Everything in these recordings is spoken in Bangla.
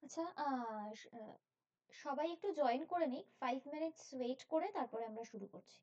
আচ্ছা, সবাই একটু জয়েন করে নিক। 5 মিনিটস ওয়েট করে তারপরে আমরা শুরু করছি।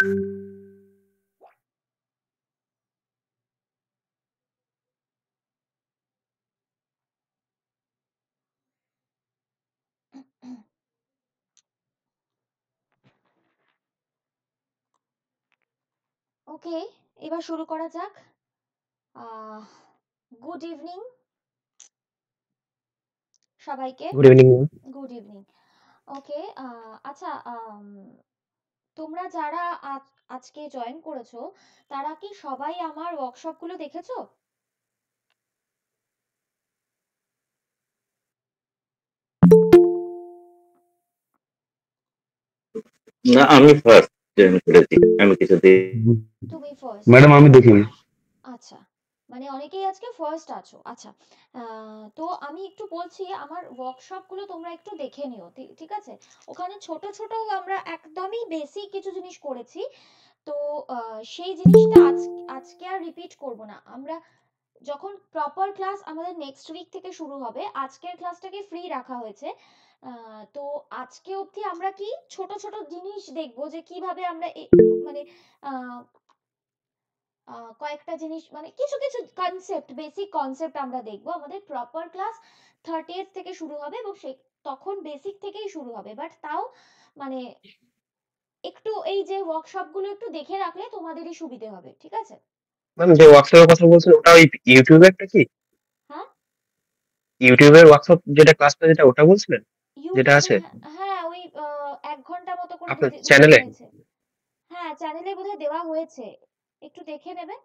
ওকে, এবার শুরু করা যাক। গুড ইভিনিং সবাইকে। Good evening. Good evening. Okay, আচ্ছা, তোমরা যারা আজকে জয়েন করেছো তারা কি সবাই আমার ওয়ার্কশপগুলো দেখেছো? না, আমি ফার্স্ট জয়েন করেছি, আমি কিছুদিন। তুমি ফার্স্ট? ম্যাডাম আমি দেখিনি। আচ্ছা, মানে অনেকেই আজকে ফার্স্ট আছো। আচ্ছা, তো আমি একটু বলছি আমার ওয়ার্কশপগুলো তোমরা একটু দেখে নিও, ঠিক আছে? ওখানে ছোট ছোট আমরা একদমই বেসিক কিছু জিনিস করেছি। তো সেই জিনিসটা আজকে আর রিপিট করব না। আমরা যখন প্রপার ক্লাস আমাদের নেক্সট উইক থেকে শুরু হবে, আজকের ক্লাসটাকে ফ্রি রাখা হয়েছে। তো আজকে অবধি আমরা কি ছোট ছোট জিনিস দেখবো যে কিভাবে আমরা মানে কয়েকটা জিনিস, মানে কিছু কিছু কনসেপ্ট, বেসিক কনসেপ্ট আমরা দেখবো। আমাদের প্রপার ক্লাস 30th থেকে শুরু হবে এবং তখন বেসিক থেকেই শুরু হবে, বাট তাও মানে একটু এই যে ওয়ার্কশপগুলো একটু দেখে রাখলে তোমাদেরই সুবিধে হবে, ঠিক আছে? ম্যাম যে ওয়ার্কশপের কথা বলছেন ওটা ওই ইউটিউবে একটা কি হ্যাঁ, ইউটিউবের ওয়ার্কশপ যেটা ক্লাসটা যেটা ওটা বলছিলেন যেটা ইউটিউবে, আছে হ্যাঁ ওই 1 ঘন্টা মতো করে আপনার দেওয়া চ্যানেলে? হয়েছে। হ্যাঁ, চ্যানেলে বোধহয় দেওয়া হয়েছে, একটু দেখে নেবে।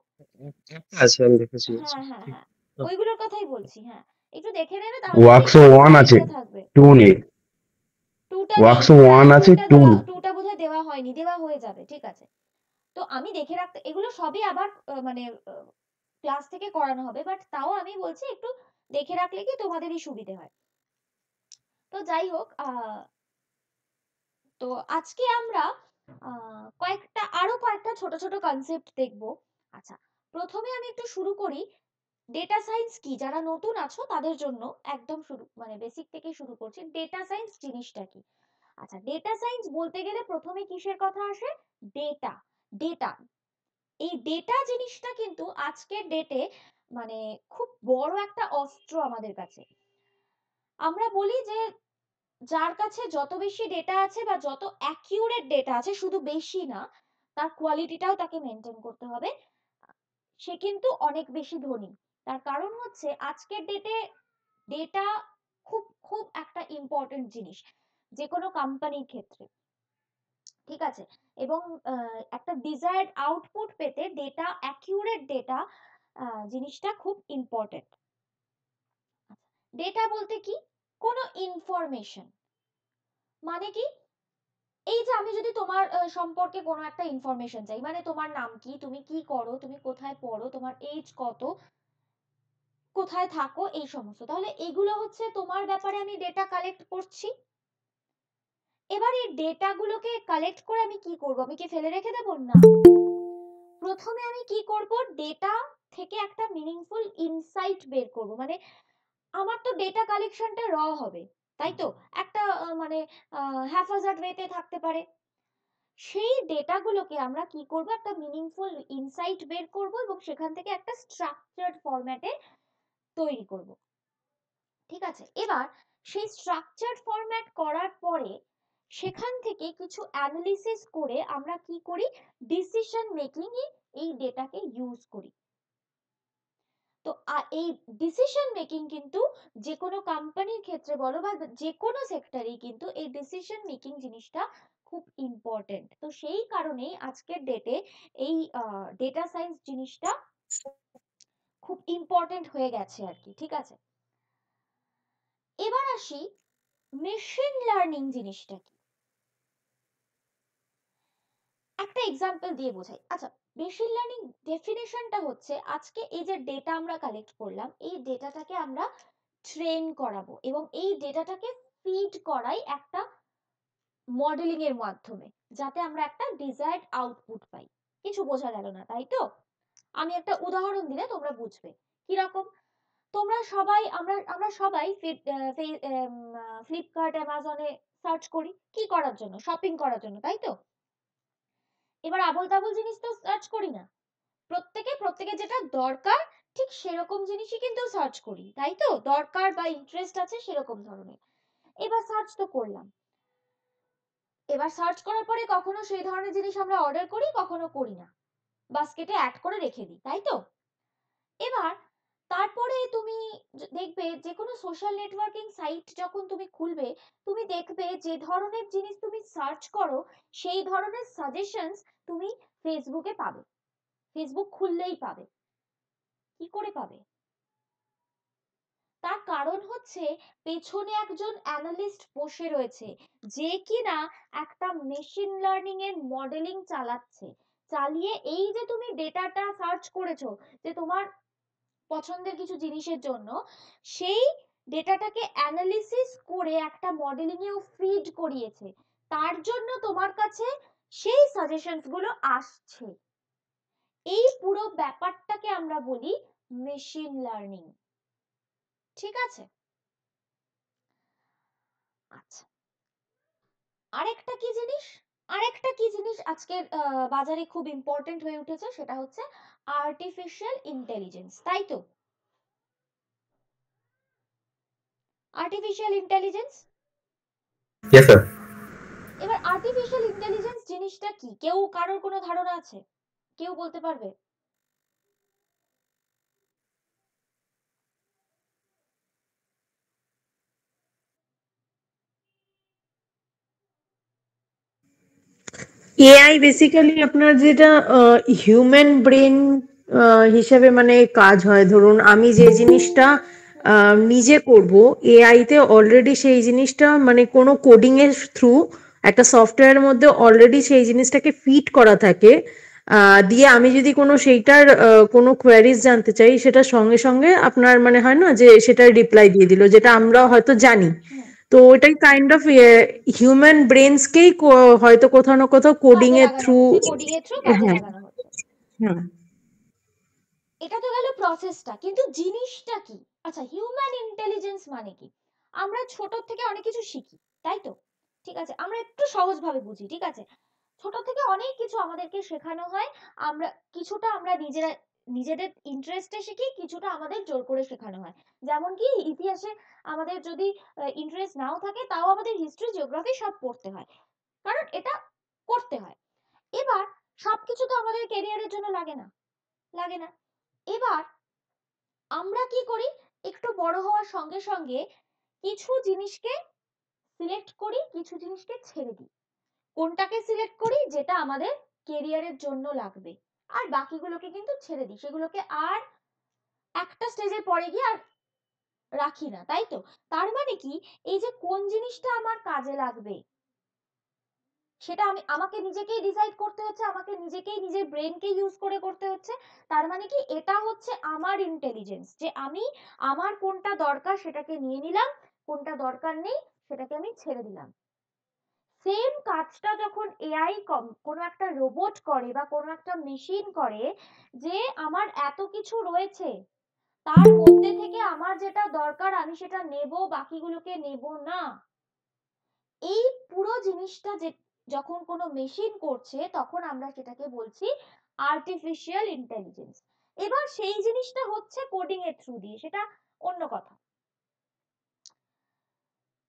আচ্ছা আমি দেখেছি। আচ্ছা হ্যাঁ হ্যাঁ ঠিক। হ্যাঁ, ওইগুলোর কথাই বলছি। হ্যাঁ, একটু দেখে নেবে, তাহলে ওয়ার্কশপ একটু ওয়ান আছে, আইডিয়া থাকবে। টু নেই। টুটা নেই, ওয়ার্কশপ হ্যাঁ ওয়ান আছে, টু। টুটা বোধহয় দেওয়া হয়নি, দেওয়া হয়ে যাবে, ঠিক আছে? তো আমি দেখে রাখতে, এগুলো সবই আবার মানে ক্লাস থেকে করানো হবে, বাট তাও আমি বলছি একটু দেখে রাখলে কি তোমাদেরই সুবিধে হয়। তো যাই হোক, তো আজকে আমরা আরো কয়েকটা ছোট ছোট কনসেপ্ট দেখব। আচ্ছা, প্রথমে আমি একটু শুরু করি, ডেটা সায়েন্স কি, যারা নতুন আছো তাদের জন্য একদম শুরু, মানে বেসিক থেকে শুরু করছি। ডেটা সায়েন্স জিনিসটা কি? আচ্ছা, ডেটা সায়েন্স বলতে গেলে প্রথমে কিসের কথা আসে? ডেটা। ডেটা, এই ডেটা জিনিসটা কিন্তু আজকের ডেটে মানে খুব বড় একটা অস্ত্র আমাদের কাছে। আমরা বলি যে যার কাছে যত বেশি ডেটা আছে বা যত অ্যাকিউরেট ডেটা আছে, শুধু বেশি না, তার কোয়ালিটিটাও তাকে মেনটেন করতে হবে, সে কিন্তু অনেক বেশি ধনী। তার কারণ হচ্ছে আজকের ডেটে ডেটা খুব খুব একটা ইম্পর্টেন্ট জিনিস যে কোনো কোম্পানির ক্ষেত্রে, ঠিক আছে? এবং একটা ডিজায়ার্ড আউটপুট পেতে ডেটা, অ্যাকিউরেট ডেটা জিনিসটা খুব ইম্পর্টেন্ট। ডেটা বলতে কি? কোনো ইনফরমেশন। মানে কি? এই যে আমি যদি তোমার সম্পর্কে কোনো একটা ইনফরমেশন চাই, মানে তোমার নাম কি, তুমি কি করো, তুমি কোথায় পড়ো, তোমার এজ কত, কোথায় থাকো, এই সমস্ত, তাহলে এগুলো হচ্ছে তোমার ব্যাপারে আমি ডেটা কালেক্ট করছি। এবার এই ডেটাগুলোকে কালেক্ট করে আমি কি করব? আমি কি ফেলে রেখে দেবো? না, প্রথমে আমি কি করব, ডেটা থেকে একটা মিনিংফুল ইনসাইট বের করব। মানে আমার তো ডেটা কালেকশনটা হবে, তাই তো? একটা মানে হ্যাফাজার্ড ওয়েতে থাকতে পারে। সেই ডেটাগুলোকে আমরা কি করব, একটা মিনিংফুল ইনসাইট বের করব এবং সেখান থেকে একটা স্ট্রাকচার্ড ফরম্যাটে তৈরি করব, ঠিক আছে? এবার সেই স্ট্রাকচার্ড ফরম্যাট করার পরে সেখান থেকে কিছু অ্যানালিসিস করে আমরা কি করি, ডিসিশন মেকিং এ এই ডেটাকে ইউজ করি। তো এই ডিসিশন মেকিং কিন্তু যে কোনো কোম্পানির ক্ষেত্রে বলো বা যে কোনো সেক্টরেই কিন্তু এই ডিসিশন মেকিং জিনিসটা খুব ইম্পর্টেন্ট। তো সেই কারণেই আজকের ডেটে এই ডেটা সায়েন্স জিনিসটা খুব ইম্পর্টেন্ট হয়ে গেছে আর কি, ঠিক আছে? এবার আসি মেশিন লার্নিং জিনিসটা কি, একটা এক্সাম্পল দিয়ে বোঝাই। আচ্ছা, মেশিন লার্নিং ডেফিনেশনটা হচ্ছে, আজকে এই যে ডেটা আমরা কালেক্ট করলাম, এই ডেটাটাকে আমরা ট্রেন করাবো এবং এই ডেটাটাকে ফিড করাই একটা মডেলিং এর মাধ্যমে, যাতে আমরা একটা ডিজায়ার্ড আউটপুট পাই। কিছু বোঝা গেল না, তাই তো? আমি একটা উদাহরণ দিলে তোমরা বুঝবে কিরকম। তোমরা সবাই, আমরা আমরা সবাই ফ্লিপকার্ট, অ্যামাজনে সার্চ করি কি করার জন্য? শপিং করার জন্য, তাই তো? এবার আবোল তাবোল জিনিস তো সার্চ করি না, প্রত্যেকে যেটা দরকার ঠিক সেরকম জিনিসই কিন্তু সার্চ করি, তাই তো? দরকার বা ইন্টারেস্ট আছে সেরকম ধরনের। এবার সার্চ তো করলাম, এবার সার্চ করার পরে কখনো সেই ধরনের জিনিস আমরা অর্ডার করি, কখনো করি না, বাস্কেটে অ্যাড করে রেখে দিই, তাই তো? এবার তারপরে তুমি দেখবে যে কোনো সোশ্যাল নেটওয়ার্কিং সাইট যখন তুমি খুলবে, তুমি দেখবে যে ধরনের জিনিস তুমি সার্চ করো সেই ধরনের সাজেশনস তুমি ফেসবুকে পাবে, ফেসবুক খুললেই পাবে। কি করে পাবে? তার কারণ হচ্ছে পেছনে একজন অ্যানালিস্ট বসে রয়েছে, যে কিনা একটা মেশিন লার্নিং এর মডেলিং চালাচ্ছে, চালিয়ে এই যে তুমি ডেটাটা সার্চ করেছো যে তোমার পছন্দের কিছু জিনিসের জন্য, সেই ডেটাটাকে অ্যানালিসিস করে একটা মডেলিং এও ফিড করিয়েছে, তার জন্য তোমার কাছে সেই সাজেশনস গুলো আসছে। এই পুরো ব্যাপারটাকে আমরা বলি মেশিন লার্নিং। ঠিক আছে? আচ্ছা, আরেকটা কি জিনিস আজকের বাজারে খুব ইম্পর্টেন্ট হয়ে উঠেছে, সেটা হচ্ছে আর্টিফিশিয়াল ইন্টেলিজেন্স, তাই তো? Artificial intelligence. Yes sir. এবার আর্টিফিশিয়াল ইন্টেলিজেন্স জিনিসটা কি, কেউ কারোর কোনো ধারণা আছে? কেউ বলতে পারবে? এআই বেসিক্যালি আপনার যেটা হিউম্যান ব্রেন হিসেবে মানে কাজ হয়। ধরুন আমি যে জিনিসটা নিজে করব, এআই তে অলরেডি সেই জিনিসটা মানে কোনো কোডিং এর থ্রু একটা সফটওয়্যারের মধ্যে অলরেডি সেই জিনিসটাকে ফিট করা থাকে। দিয়ে আমি যদি কোনো সেইটার কোনো কোয়ারিজ জানতে চাই, সেটা সঙ্গে সঙ্গে আপনার মানে হয় না যে সেটার রিপ্লাই দিয়ে দিল, যেটা আমরা হয়তো জানি। তো ওটাই কাইন্ড অফ হিউম্যান ব্রেনসকেই হয়তো কোথাও না কোথাও কোডিং কাজে এর লাগানো থ্রু। হচ্ছে, কোডিং এর থ্রু কাজে হ্যাঁ, লাগানো হচ্ছে। হ্যাঁ। এটা তো গেল প্রসেসটা, কিন্তু জিনিসটা কি? আচ্ছা, হিউম্যান ইন্টেলিজেন্স মানে কি? আমরা ছোট থেকে অনেক কিছু শিখি, তাই তো? ঠিক আছে, আমরা একটু সহজভাবে বুঝি, ঠিক আছে? ছোট থেকে অনেক কিছু আমাদেরকে শেখানো হয়, আমরা কিছুটা আমরা নিজেদের ইন্টারেস্টে শিখি, কিছুটা আমাদের জোর করে শেখানো হয়। যেমন কি ইতিহাসে আমাদের যদি ইন্টারেস্ট নাও থাকে, তাও আমাদের হিস্ট্রি, জিওগ্রাফি সব পড়তে হয়, কারণ এটা করতে হয়। এবার সবকিছু তো আমাদের ক্যারিয়ারের জন্য লাগে না। এবার আমরা কি করি, একটু বড় হওয়ার সঙ্গে সঙ্গে কিছু জিনিসকে সিলেক্ট করি, কিছু জিনিসকে ছেড়ে দিই। কোনটাকে সিলেক্ট করি? যেটা আমাদের কেরিয়ারের জন্য লাগবে, আর বাকিগুলোকে কিন্তু ছেড়ে দিই, সেগুলোকে আর একটা স্টেজের পরে গিয়ে আর রাখি না, তাই তো? তার মানে কি, এই যে কোন জিনিসটা আমার কাজে লাগবে সেটা আমাকে নিজেকেই ডিসাইড করতে হচ্ছে, আমাকে নিজেকেই নিজের ব্রেনকে ইউজ করে করতে হচ্ছে। তার মানে কি, এটা হচ্ছে আমার ইন্টেলিজেন্স, যে আমি আমার কোনটা দরকার সেটাকে নিয়ে নিলাম, কোনটা দরকার নেই সেটাকে আমি ছেড়ে দিলাম। সেম কাজটা যখন এআই কোনো একটা রোবট করে বা কোনো একটা মেশিন করে, যে আমার এত কিছু রয়েছে, তার মধ্যে থেকে আমার যেটা দরকার আমি সেটা নেব, বাকিগুলোকে নেব না। এই পুরো জিনিসটা যে যখন কোনো মেশিন করছে, তখন আমরা সেটাকে বলছি আর্টিফিশিয়াল ইন্টেলিজেন্স। এবার সেই জিনিসটা হচ্ছে কোডিং এর থ্রু দিয়ে, সেটা অন্য কথা।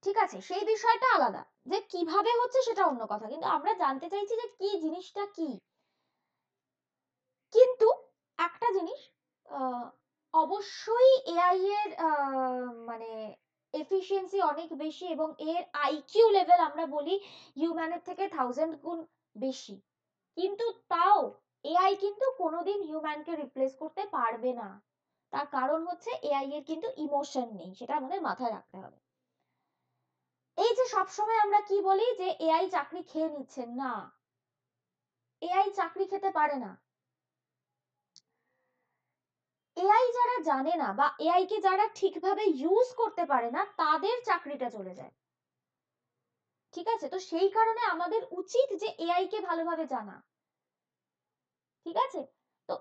ঠিক আছে, সেই বিষয়টা আলাদা, যে কিভাবে হচ্ছে সেটা অন্য কথা, কিন্তু আমরা জানতে চাইছি যে কি জিনিসটা কি। কিন্তু একটা জিনিস, অবশ্যই এআই এর মানে এফিসিয়েন্সি অনেক বেশি, এবং এর আইকিউ লেভেল আমরা বলি হিউম্যানের থেকে 1000 গুণ বেশি। কিন্তু তাও এআই কিন্তু কোনোদিন হিউম্যানকে রিপ্লেস করতে পারবে না। তার কারণ হচ্ছে এআই এর কিন্তু ইমোশন নেই, সেটা আমাদের মাথায় রাখতে হবে। এই যে সবসময় আমরা কি বলি যে এআই চাকরি খেয়ে নিচ্ছে, না, এআই চাকরি খেতে পারে না। এআই যারা জানে না বা এআই কে যারা ঠিকভাবে ইউজ করতে পারে না, তাদের চাকরিটা চলে যায়। ঠিক আছে, তো সেই কারণে আমাদের উচিত যে এআই কে ভালোভাবে জানা। ঠিক আছে, তো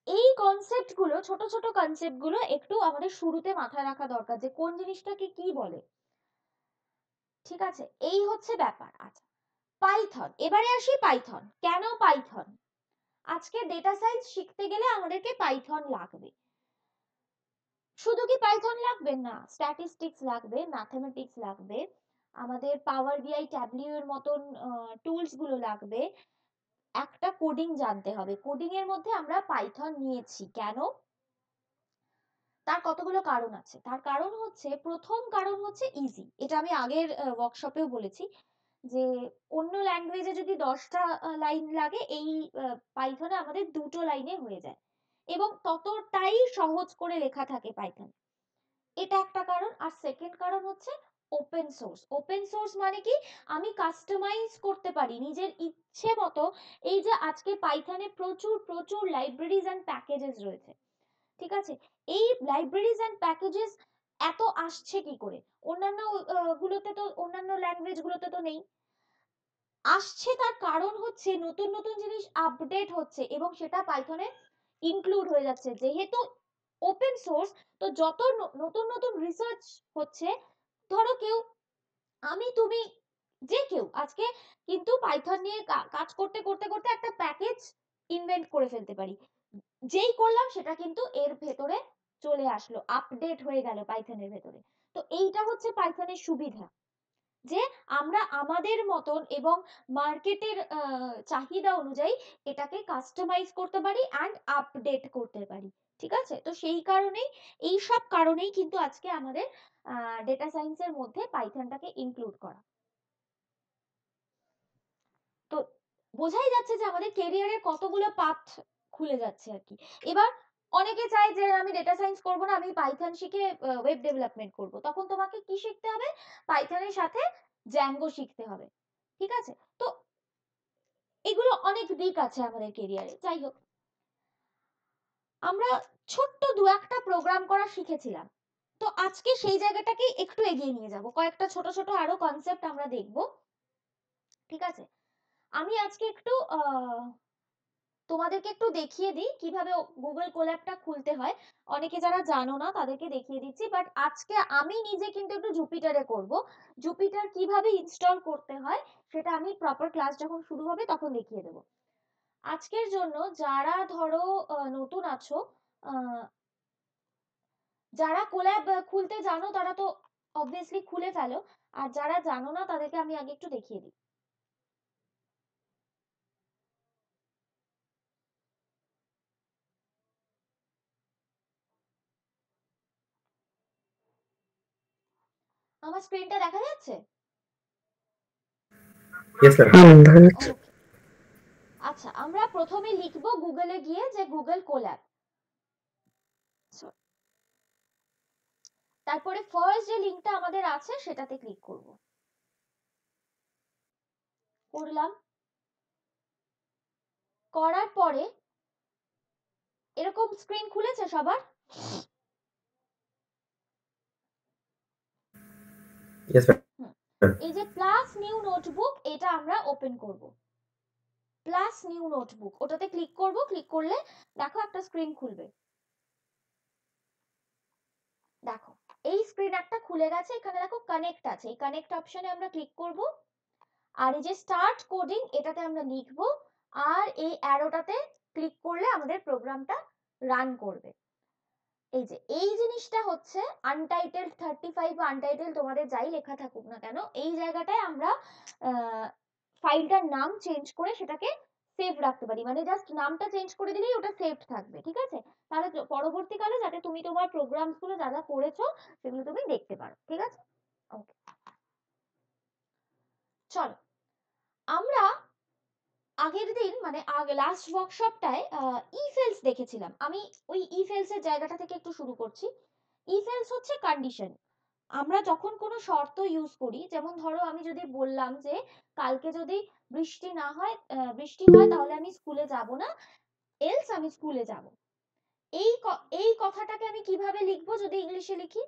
এই কনসেপ্ট গুলো, ছোট ছোট কনসেপ্ট গুলো একটু আমাদের শুরুতে মাথায় রাখা দরকার, যে কোন জিনিসটাকে কি বলে। ঠিক আছে, এই হচ্ছে ব্যাপার। আচ্ছা, পাইথন, এবারে আসি পাইথন। কেন পাইথন? আজকে ডেটা সায়েন্স শিখতে গেলে আমাদেরকে পাইথন লাগবে। শুধু কি পাইথন লাগবে না, স্ট্যাটিস্টিক্স লাগবে, ম্যাথমেটিক্স লাগবে, আমাদের পাওয়ার বিআই ট্যাবলিউ এর মতন টুলস গুলো লাগবে, একটা কোডিং জানতে হবে। কোডিং এর মধ্যে আমরা পাইথন নিয়েছি কেন? তার কতগুলো কারণ আছে। তার কারণ হচ্ছে, প্রথম কারণ হচ্ছে ইজি। এটা আমি আগের ওয়ার্কশপেও বলেছি যে অন্য ল্যাঙ্গুয়েজে যদি 10টা লাইন লাগে, এই পাইথনে আমাদের 2টো লাইনে হয়ে যায় এবং ততটাই সহজ করে লেখা থাকে পাইথন। এটা একটা কারণ। আর সেকেন্ড কারণ হচ্ছে ওপেন সোর্স। ওপেন সোর্স মানে কি, আমি কাস্টমাইজ করতে পারি নিজের ইচ্ছে মতো। এই যে আজকে পাইথনে প্রচুর প্রচুর লাইব্রেরিজ এন্ড প্যাকেজেস রয়েছে, ঠিক আছে? এই লাইব্রেরিজ এন্ড প্যাকেজেস এত আসছে কি করে? অন্যান্য গুলোতে তো, অন্যান্য ল্যাঙ্গুয়েজ গুলোতে তো নেই। আসছে তার কারণ হচ্ছে নতুন নতুন জিনিস আপডেট হচ্ছে এবং সেটা পাইথনে ইনক্লুড হয়ে যাচ্ছে। যেহেতু ওপেন সোর্স, তো যত নতুন নতুন রিসার্চ হচ্ছে, ধরো কেউ, আমি, তুমি, যে কেউ আজকে কিন্তু পাইথন নিয়ে কাজ করতে করতে করতে একটা প্যাকেজ ইনভেন্ট করে ফেলতে পারি। যেই করলাম সেটা কিন্তু এর ভেতরে চলে আসলো, আপডেট হয়ে গেল পাইথনের ভেতরে। তো এইটা হচ্ছে পাইথনের সুবিধা, যে আমরা আমাদের মতন এবং মার্কেটের চাহিদা অনুযায়ী এটাকে কাস্টমাইজ করতে পারি অ্যান্ড আপডেট করতে পারি, ঠিক আছে? তো সেই কারণেই, এই সব কারণেই কিন্তু আজকে আমাদের ডেটা সায়েন্সের মধ্যে পাইথনটাকে ইনক্লুড করা। তো বোঝাই যাচ্ছে যে আমাদের কেরিয়ারের কতগুলো পাথ খুলে যাচ্ছে আর কি। এবার অনেকে চায় যে আমি ডেটা সায়েন্স করব না, আমি পাইথন শিখে ওয়েব ডেভেলপমেন্ট করব। তখন তোমাকে কি শিখতে হবে? পাইথনের সাথে জ্যাঙ্গো শিখতে হবে, ঠিক আছে? তো এগুলো অনেক দিক আছে আমাদের কেরিয়ারে। যাই হোক, আমরা ছোট্ট দু একটা প্রোগ্রাম করা শিখেছিলাম। তো আজকে সেই জায়গাটাকে একটু এগিয়ে নিয়ে যাব, কয়েকটা ছোট ছোট আরো কনসেপ্ট আমরা দেখব, ঠিক আছে? আমি আজকে একটু তোমাদেরকে একটু দেখিয়ে দিই কিভাবে গুগল কোল্যাবটা খুলতে হয়। অনেকে যারা জানো না তাদেরকে দেখিয়ে দিচ্ছি, বাট আজকে আমি নিজে কিন্তু একটু জুপিটারে করব। জুপিটার কিভাবে ইনস্টল করতে হয় সেটা আমি প্রপার ক্লাস যখন শুরু হবে তখন দেখিয়ে দেবো। আজকের জন্য যারা ধরো নতুন আছো, যারা কোল্যাব খুলতে জানো তারা তো অবভিয়াসলি খুলে ফেলো, আর যারা জানো না তাদেরকে আমি আগে একটু দেখিয়ে দিই। আমার স্ক্রিনটা দেখা যাচ্ছে? Yes, sir. ওকে, আচ্ছা, আমরা প্রথমে লিখবো গুগলে গিয়ে যে গুগল কোল্যাব। তারপরে ফার্স্ট যে লিংকটা আমাদের আছে সেটাতে ক্লিক করব। করলাম। করার পরে এরকম স্ক্রিন খুলেছে সবার? Yes, sir. এই যে প্লাস নিউ নোটবুক, এটা আমরা ওপেন করব। প্লাস নিউ নোটবুক, ওটাতে ক্লিক করব। ক্লিক করলে দেখো একটা স্ক্রিন খুলবে। দেখো এই স্ক্রিন একটা খুলে গেছে। এখানে দেখো কানেক্ট আছে, এই কানেক্ট অপশনে আমরা ক্লিক করব। আর এই যে স্টার্ট কোডিং, এটাতে আমরা লিখব। আর এই অ্যারোটাতে ক্লিক করলে আমাদের প্রোগ্রামটা রান করবে। এই যে এই জিনিসটা হচ্ছে আনটাইটেলড 35 বা আনটাইটেলড, তোমাদের যাই লেখা থাকুক না কেন, এই জায়গাটায় আমরা ফাইলটার নাম চেঞ্জ করে সেটাকে সেভ রাখতে পারি। মানে জাস্ট নামটা চেঞ্জ করে দিলেই ওটা সেভড থাকবে, ঠিক আছে? তাহলে পরবর্তীকালে যাতে তুমি তোমার প্রোগ্রামস গুলো যা যা করেছো সেগুলো তুমি দেখতে পারো, ঠিক আছে? ওকে, চলো। আমরা আগের দিন, মানে লাস্ট ওয়ার্কশপটায় ইফ এলস দেখেছিলাম। আমি ওই ইফ এলস এর জায়গাটা থেকে একটু শুরু করছি। ইফ এলস হচ্ছে কন্ডিশন। আমরা যখন কোনো শর্ত ইউজ করি, যেমন ধরো আমি যদি বললাম যে কালকে যদি বৃষ্টি না হয়, বৃষ্টি হয় তাহলে আমি স্কুলে যাব না, এলস আমি স্কুলে যাব। এই কথাটাকে আমি কিভাবে লিখবো যদি ইংলিশে লিখি?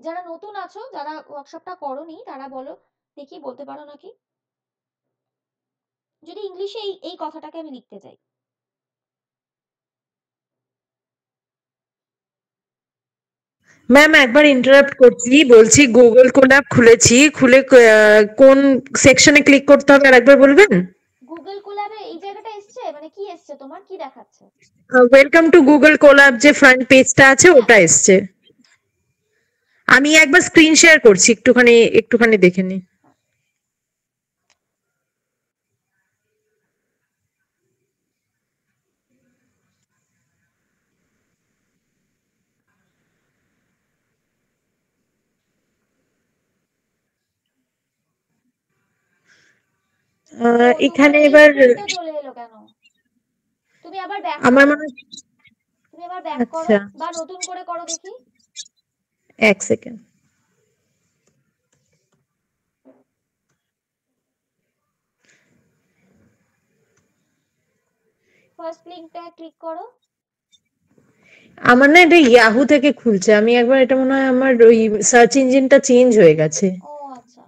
যারা নতুন আছো, যারা ওয়ার্কশপটা করোনি, তারা বলো দেখি, বলতে পারো নাকি যদি ইংলিশে এই কথাটাকে আমি লিখতে চাই? ম্যাম একবার ইন্টারাপ্ট করছি, বলছি গুগল কোল্যাব খুলেছি, খুলে কোন সেকশনে ক্লিক করতে হবে আর একবার বলবেন? গুগল কোল্যাবে এই জায়গাটা এসছে, মানে কি এসছে, তোমার কি দেখাচ্ছে? ওয়েলকাম টু গুগল কোল্যাব যে ফ্রন্ট পেজটা আছে হ্যাঁ ওটা এসছে। আমি একবার স্ক্রিন শেয়ার করছি, একটুখানি দেখে নি। ও, তোমার এখানে এই এবার স্ক্রিনটা চলে এলো কেন? তুমি আবার ব্যাক আমার করো, মনে হয়, তুমি আবার ব্যাক করো আচ্ছা বা নতুন করে করো দেখি। 1 সেকেন্ড। ফার্স্ট লিংকটা ক্লিক করো। আমার না এটা ইয়াহু থেকে খুলছে, আমি একবার, এটা মনে হয় আমার ওই সার্চ ইঞ্জিনটা চেঞ্জ হয়ে গেছে। ও আচ্ছা,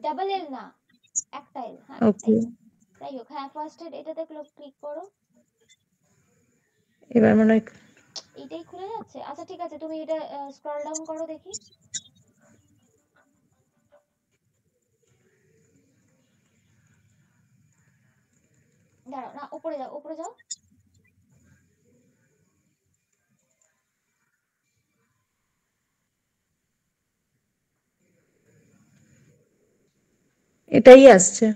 ডাবল এল না, একটা এল। হ্যাঁ ওকে, যাই হোক, হ্যাঁ ফার্স্ট এটাতে ক্লিক করো। এবার মনে হয় এইটাই খুলে যাচ্ছে। আচ্ছা ঠিক আছে, তুমি এটা স্ক্রল ডাউন করো দেখি। দাঁড়াও, না উপরে যাও, উপরে যাও। এটাই আসছে।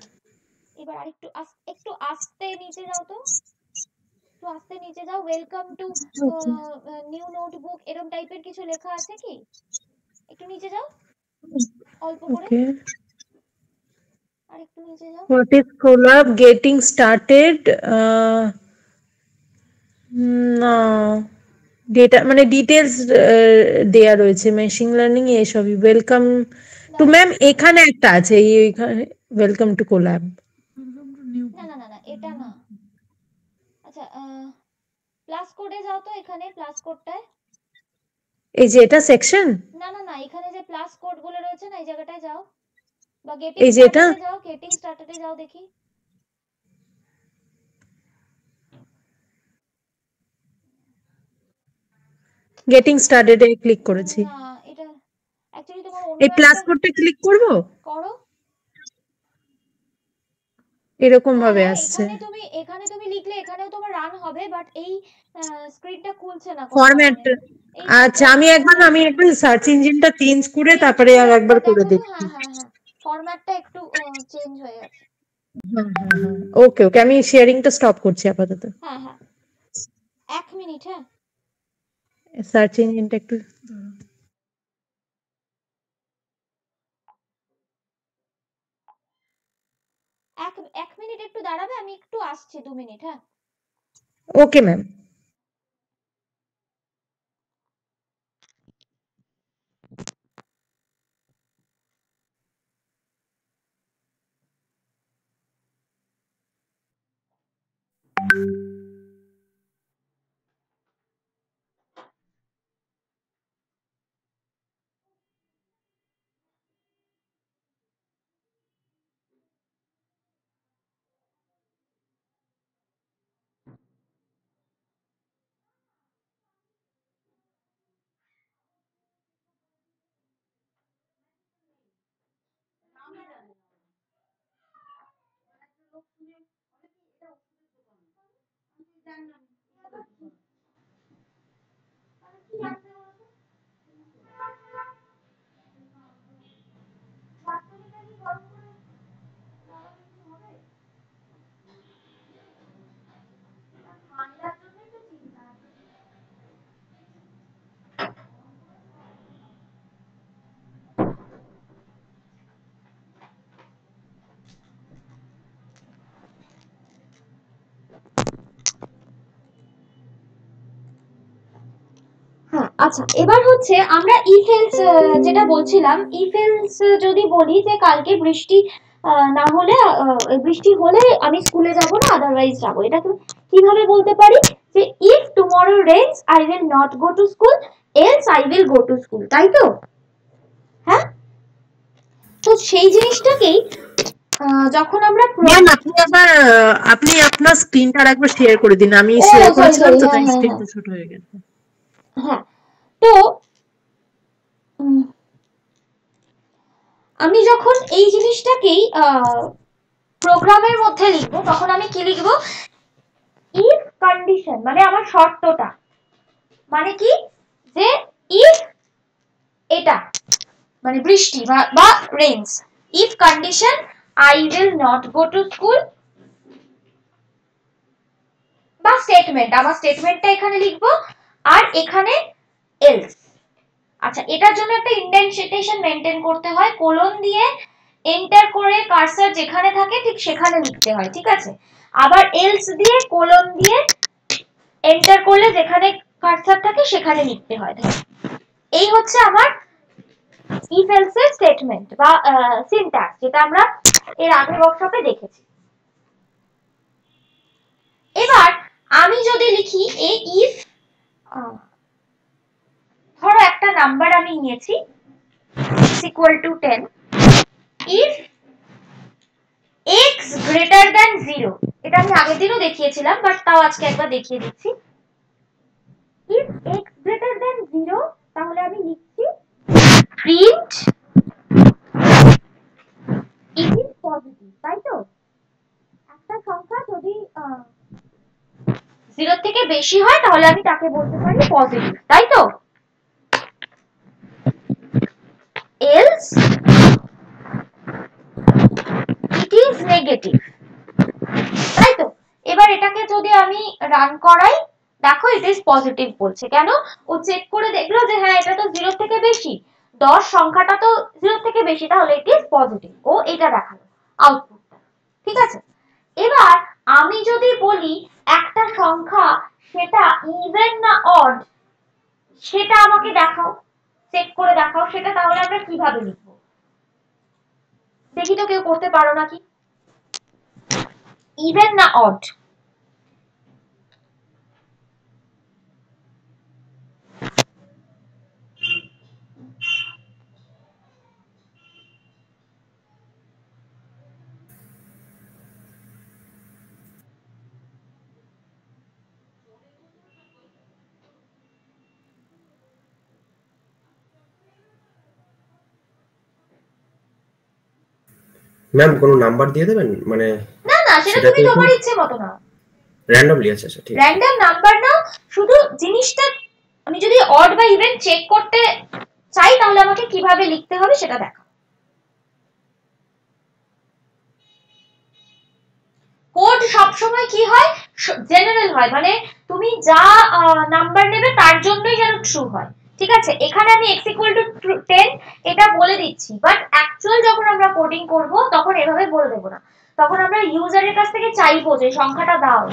এবার আরেকটু একটু আস্তে নিচে যাও তো, একটু আস্তে নিচে যাও। Welcome to okay, new notebook এরকম টাইপের কিছু লেখা আছে কি? একটু নিচে যাও, অল্প করে, ওকে। আর একটু নিচে যাও। What is Colab getting started? না, ডেটা মানে ডিটেলস দেয়া রয়েছে মেশিন লার্নিং এসবই। ওয়েলকাম টু, দাঁড়াও, ম্যাম এখানে একটা আছে, এইখানে ওয়েলকাম টু কোল্যাব। না না না না, এটা না। আচ্ছা, প্লাস কোডে যাও তো, এখানে প্লাস কোডটায়। এই যে এটা সেকশন, না না না, এখানে যে প্লাস কোড গুলো রয়েছে না, এই জায়গাটায় যাও, বা গেটিং এই যে এটা স্টার্টেডে যাও, গেটিং স্টার্টেডে যাও দেখি। গেটিং স্টার্টেড এ ক্লিক করেছি। না, এটা অ্যাকচুয়ালি তোমার অন্য এই প্লাস একটা। কোডটা ক্লিক করব, করো। এরকম হ্যাঁ ভাবে হ্যাঁ, আসছে। এখানে তুমি লিখলে এখানেও তোমার রান হবে, বাট এই স্ক্রিনটা খুলছে না কোনোভাবে, ফরম্যাট, মানে এই আচ্ছা আমি একবার সার্চ ইঞ্জিনটা চেঞ্জ করে চেঞ্জ তারপরে করে আর একবার একবার করে দেখো তো। দেখছি। হ্যাঁ হ্যাঁ হ্যাঁ, ফরম্যাটটা একটু চেঞ্জ হয়ে গেছে। হ্যাঁ হ্যাঁ হ্যাঁ, ওকে ওকে, আমি শেয়ারিংটা স্টপ করছি আপাতত। হ্যাঁ হ্যাঁ, 1 মিনিট। হ্যাঁ, সার্চ ইঞ্জিনটা একটু, এক মিনিট একটু দাঁড়াবে, আমি একটু আসছি, 2 মিনিট। হ্যাঁ, ওকে ম্যাম। হ্যাঁ আচ্ছা, এবার হচ্ছে আমরা ইফ এলস যেটা বলছিলাম, ইফ এলস যদি বলি যে কালকে বৃষ্টি না হলে, বৃষ্টি হলে আমি স্কুলে যাব না, আদারওয়াইজ যাব, এটা কিভাবে বলতে পারি? যে if tomorrow rains I will not go to school, else I will go to school, তাই তো? হ্যাঁ, তো সেই জিনিসটাকেই যখন আমরা ম্যাম আপনি আপনার স্ক্রিনটা একবার শেয়ার করে দিন, আমি শেয়ার করেছিলাম তো তাই স্ক্রিনটা ছোট হয়ে গেছে। হ্যাঁ, তো আমি যখন এই জিনিসটাকেই প্রোগ্রামের মধ্যে লিখবো তখন আমি কি লিখবো, ইফ কন্ডিশন মানে আমার শর্তটা, মানে কি যে ইফ এটা মানে বৃষ্টি বা rains, if condition I will not go to school, বা স্টেটমেন্ট, আমার স্টেটমেন্টটা এখানে লিখবো আর এখানে এলস। আচ্ছা, এটার জন্য একটা ইন্ডেন্টেশন মেনটেন করতে হয়, কোলন দিয়ে এন্টার করে কার্সর যেখানে থাকে ঠিক সেখানে লিখতে হয়, ঠিক আছে। আবার এলস দিয়ে কোলন দিয়ে এন্টার করলে যেখানে কার্সর থাকে সেখানে লিখতে হয়। এই হচ্ছে আমার ইফ এলস এর স্টেটমেন্ট বা সিনট্যাক্স, যেটা আমরা এর আগের ওয়ার্কশপে দেখেছি। এবার আমি যদি লিখি এ ইফ, ধরো একটা নাম্বার আমি নিয়েছি equal to 10, if x greater than 0, এটা আমি আগের দিনও দেখিয়েছিলাম বাট তাও আজকে একবার দেখিয়ে দিচ্ছি। ইফ x গ্রেটার দ্যান 0, তাহলে আমি লিখছি প্রিন্ট ইট ইজ পজিটিভ, তাই তো। একটা সংখ্যা যদি 0 থেকে বেশি হয় তাহলে আমি তাকে বলতে পারি পজিটিভ, তাই তো। এলস ইট ইজ নেগেটিভ, তাই তো। এবার এটাকে যদি আমি রান করাই, দেখো ইট ইজ পজিটিভ বলছে, কেন? ও চেক করে দেখলো যে হ্যাঁ এটা তো 0 থেকে বেশি, 10 সংখ্যাটা তো 0 থেকে বেশি, তাহলে ইট ইজ পজিটিভ, ও এটা দেখালো আউটপুটটা, ঠিক আছে। এবার আমি যদি বলি একটা সংখ্যা সেটা ইভেন না অড, সেটা আমাকে দেখাও, চেক করে দেখাও সেটা, তাহলে আমরা কিভাবে লিখবো দেখি তো, কেউ করতে পারো নাকি? ইভেন না অড? ম্যাম কোনো নাম্বার দিয়ে দেবেন, মানে না না, সেটা তুমি তোমার ইচ্ছে মতো নাও, র্যান্ডমলি। আচ্ছা আচ্ছা, ঠিক আছে। র্যান্ডম নাম্বার নাও, শুধু জিনিসটা আমি যদি অড বা ইভেন চেক করতে চাই তাহলে আমাকে কিভাবে লিখতে হবে সেটা দেখো। কোড সবসময় কি হয়, জেনারেল হয়, মানে তুমি যা নাম্বার নেবে তার জন্যই যেন ট্রু হয়, ঠিক আছে। এখানে আমি x ইকুয়াল টু 10 এটা বলে দিচ্ছি, বাট অ্যাকচুয়াল যখন আমরা কোডিং করব তখন এভাবে বলে দেব না, তখন আমরা ইউজারের কাছ থেকে চাইবো যে সংখ্যাটা দাও,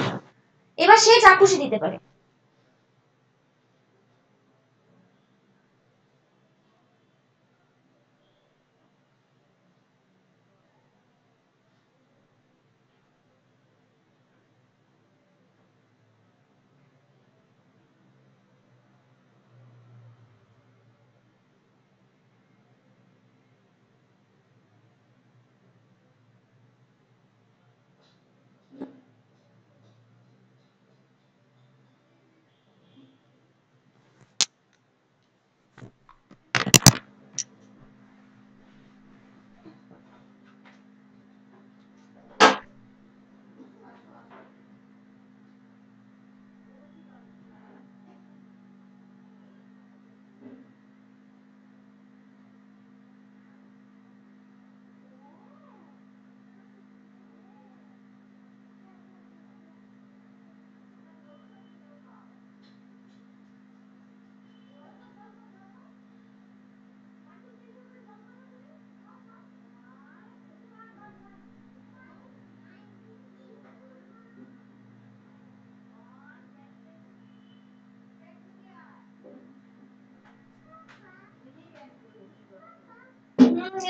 এবার সে যা খুশি দিতে পারে।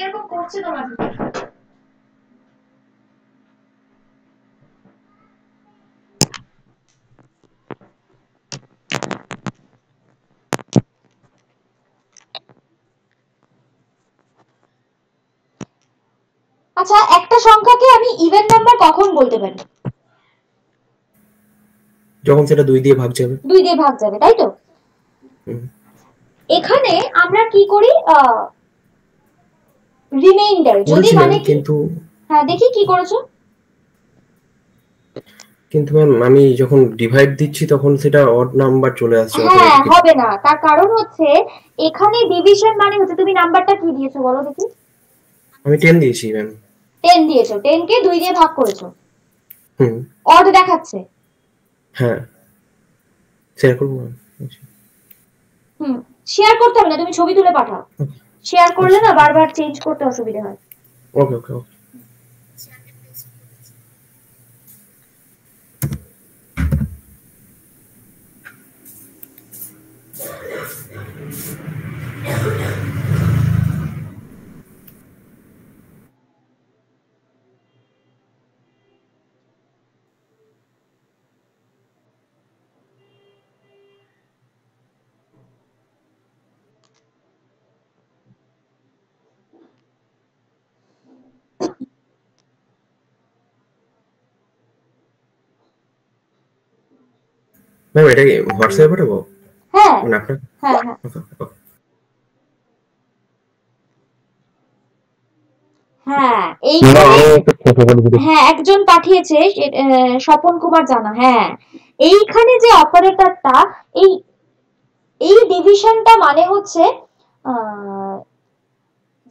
এরকম করছে তোমার আচ্ছা, একটা সংখ্যাকে আমি ইভেন নাম্বার কখন বলতে পারি? যখন সেটা 2 দিয়ে ভাগ যাবে। 2 দিয়ে ভাগ যাবে, তাই তো? এখানে আমরা কি করি, রিমাইন্ডার যদি মানে কি, কিন্তু হ্যাঁ দেখি কি করেছো। কিন্তু ম্যাম আমি যখন ডিভাইড দিচ্ছি তখন সেটা অড নাম্বার চলে আসছে। হ্যাঁ, হবে না, তার কারণ হচ্ছে এখানে ডিভিশন মানে হচ্ছে, তুমি নাম্বারটা কি দিয়েছো বলো দেখি। আমি 10 দিয়েছি ম্যাম। 10 দিয়েছো, 10 কে 2 দিয়ে ভাগ করেছো, অড দেখাচ্ছে। হ্যাঁ, শেয়ার করবো ম্যাম। শেয়ার করতে হবে না, তুমি ছবি তুলে পাঠাও। শেয়ার করলে না বারবার চেঞ্জ করতে অসুবিধা হয়। ওকে ওকে ওকে। ম্যাম এটা কি হোয়াটসঅ্যাপে পাঠাবো? হ্যাঁ মানে আপনার? হ্যাঁ হ্যাঁ ওকে ওকে। হ্যাঁ এইখানে হ্যাঁ একজন পাঠিয়েছে, স্বপন কুমার জানা। হ্যাঁ, এইখানে যে অপারেটরটা, এই এই ডিভিশনটা মানে হচ্ছে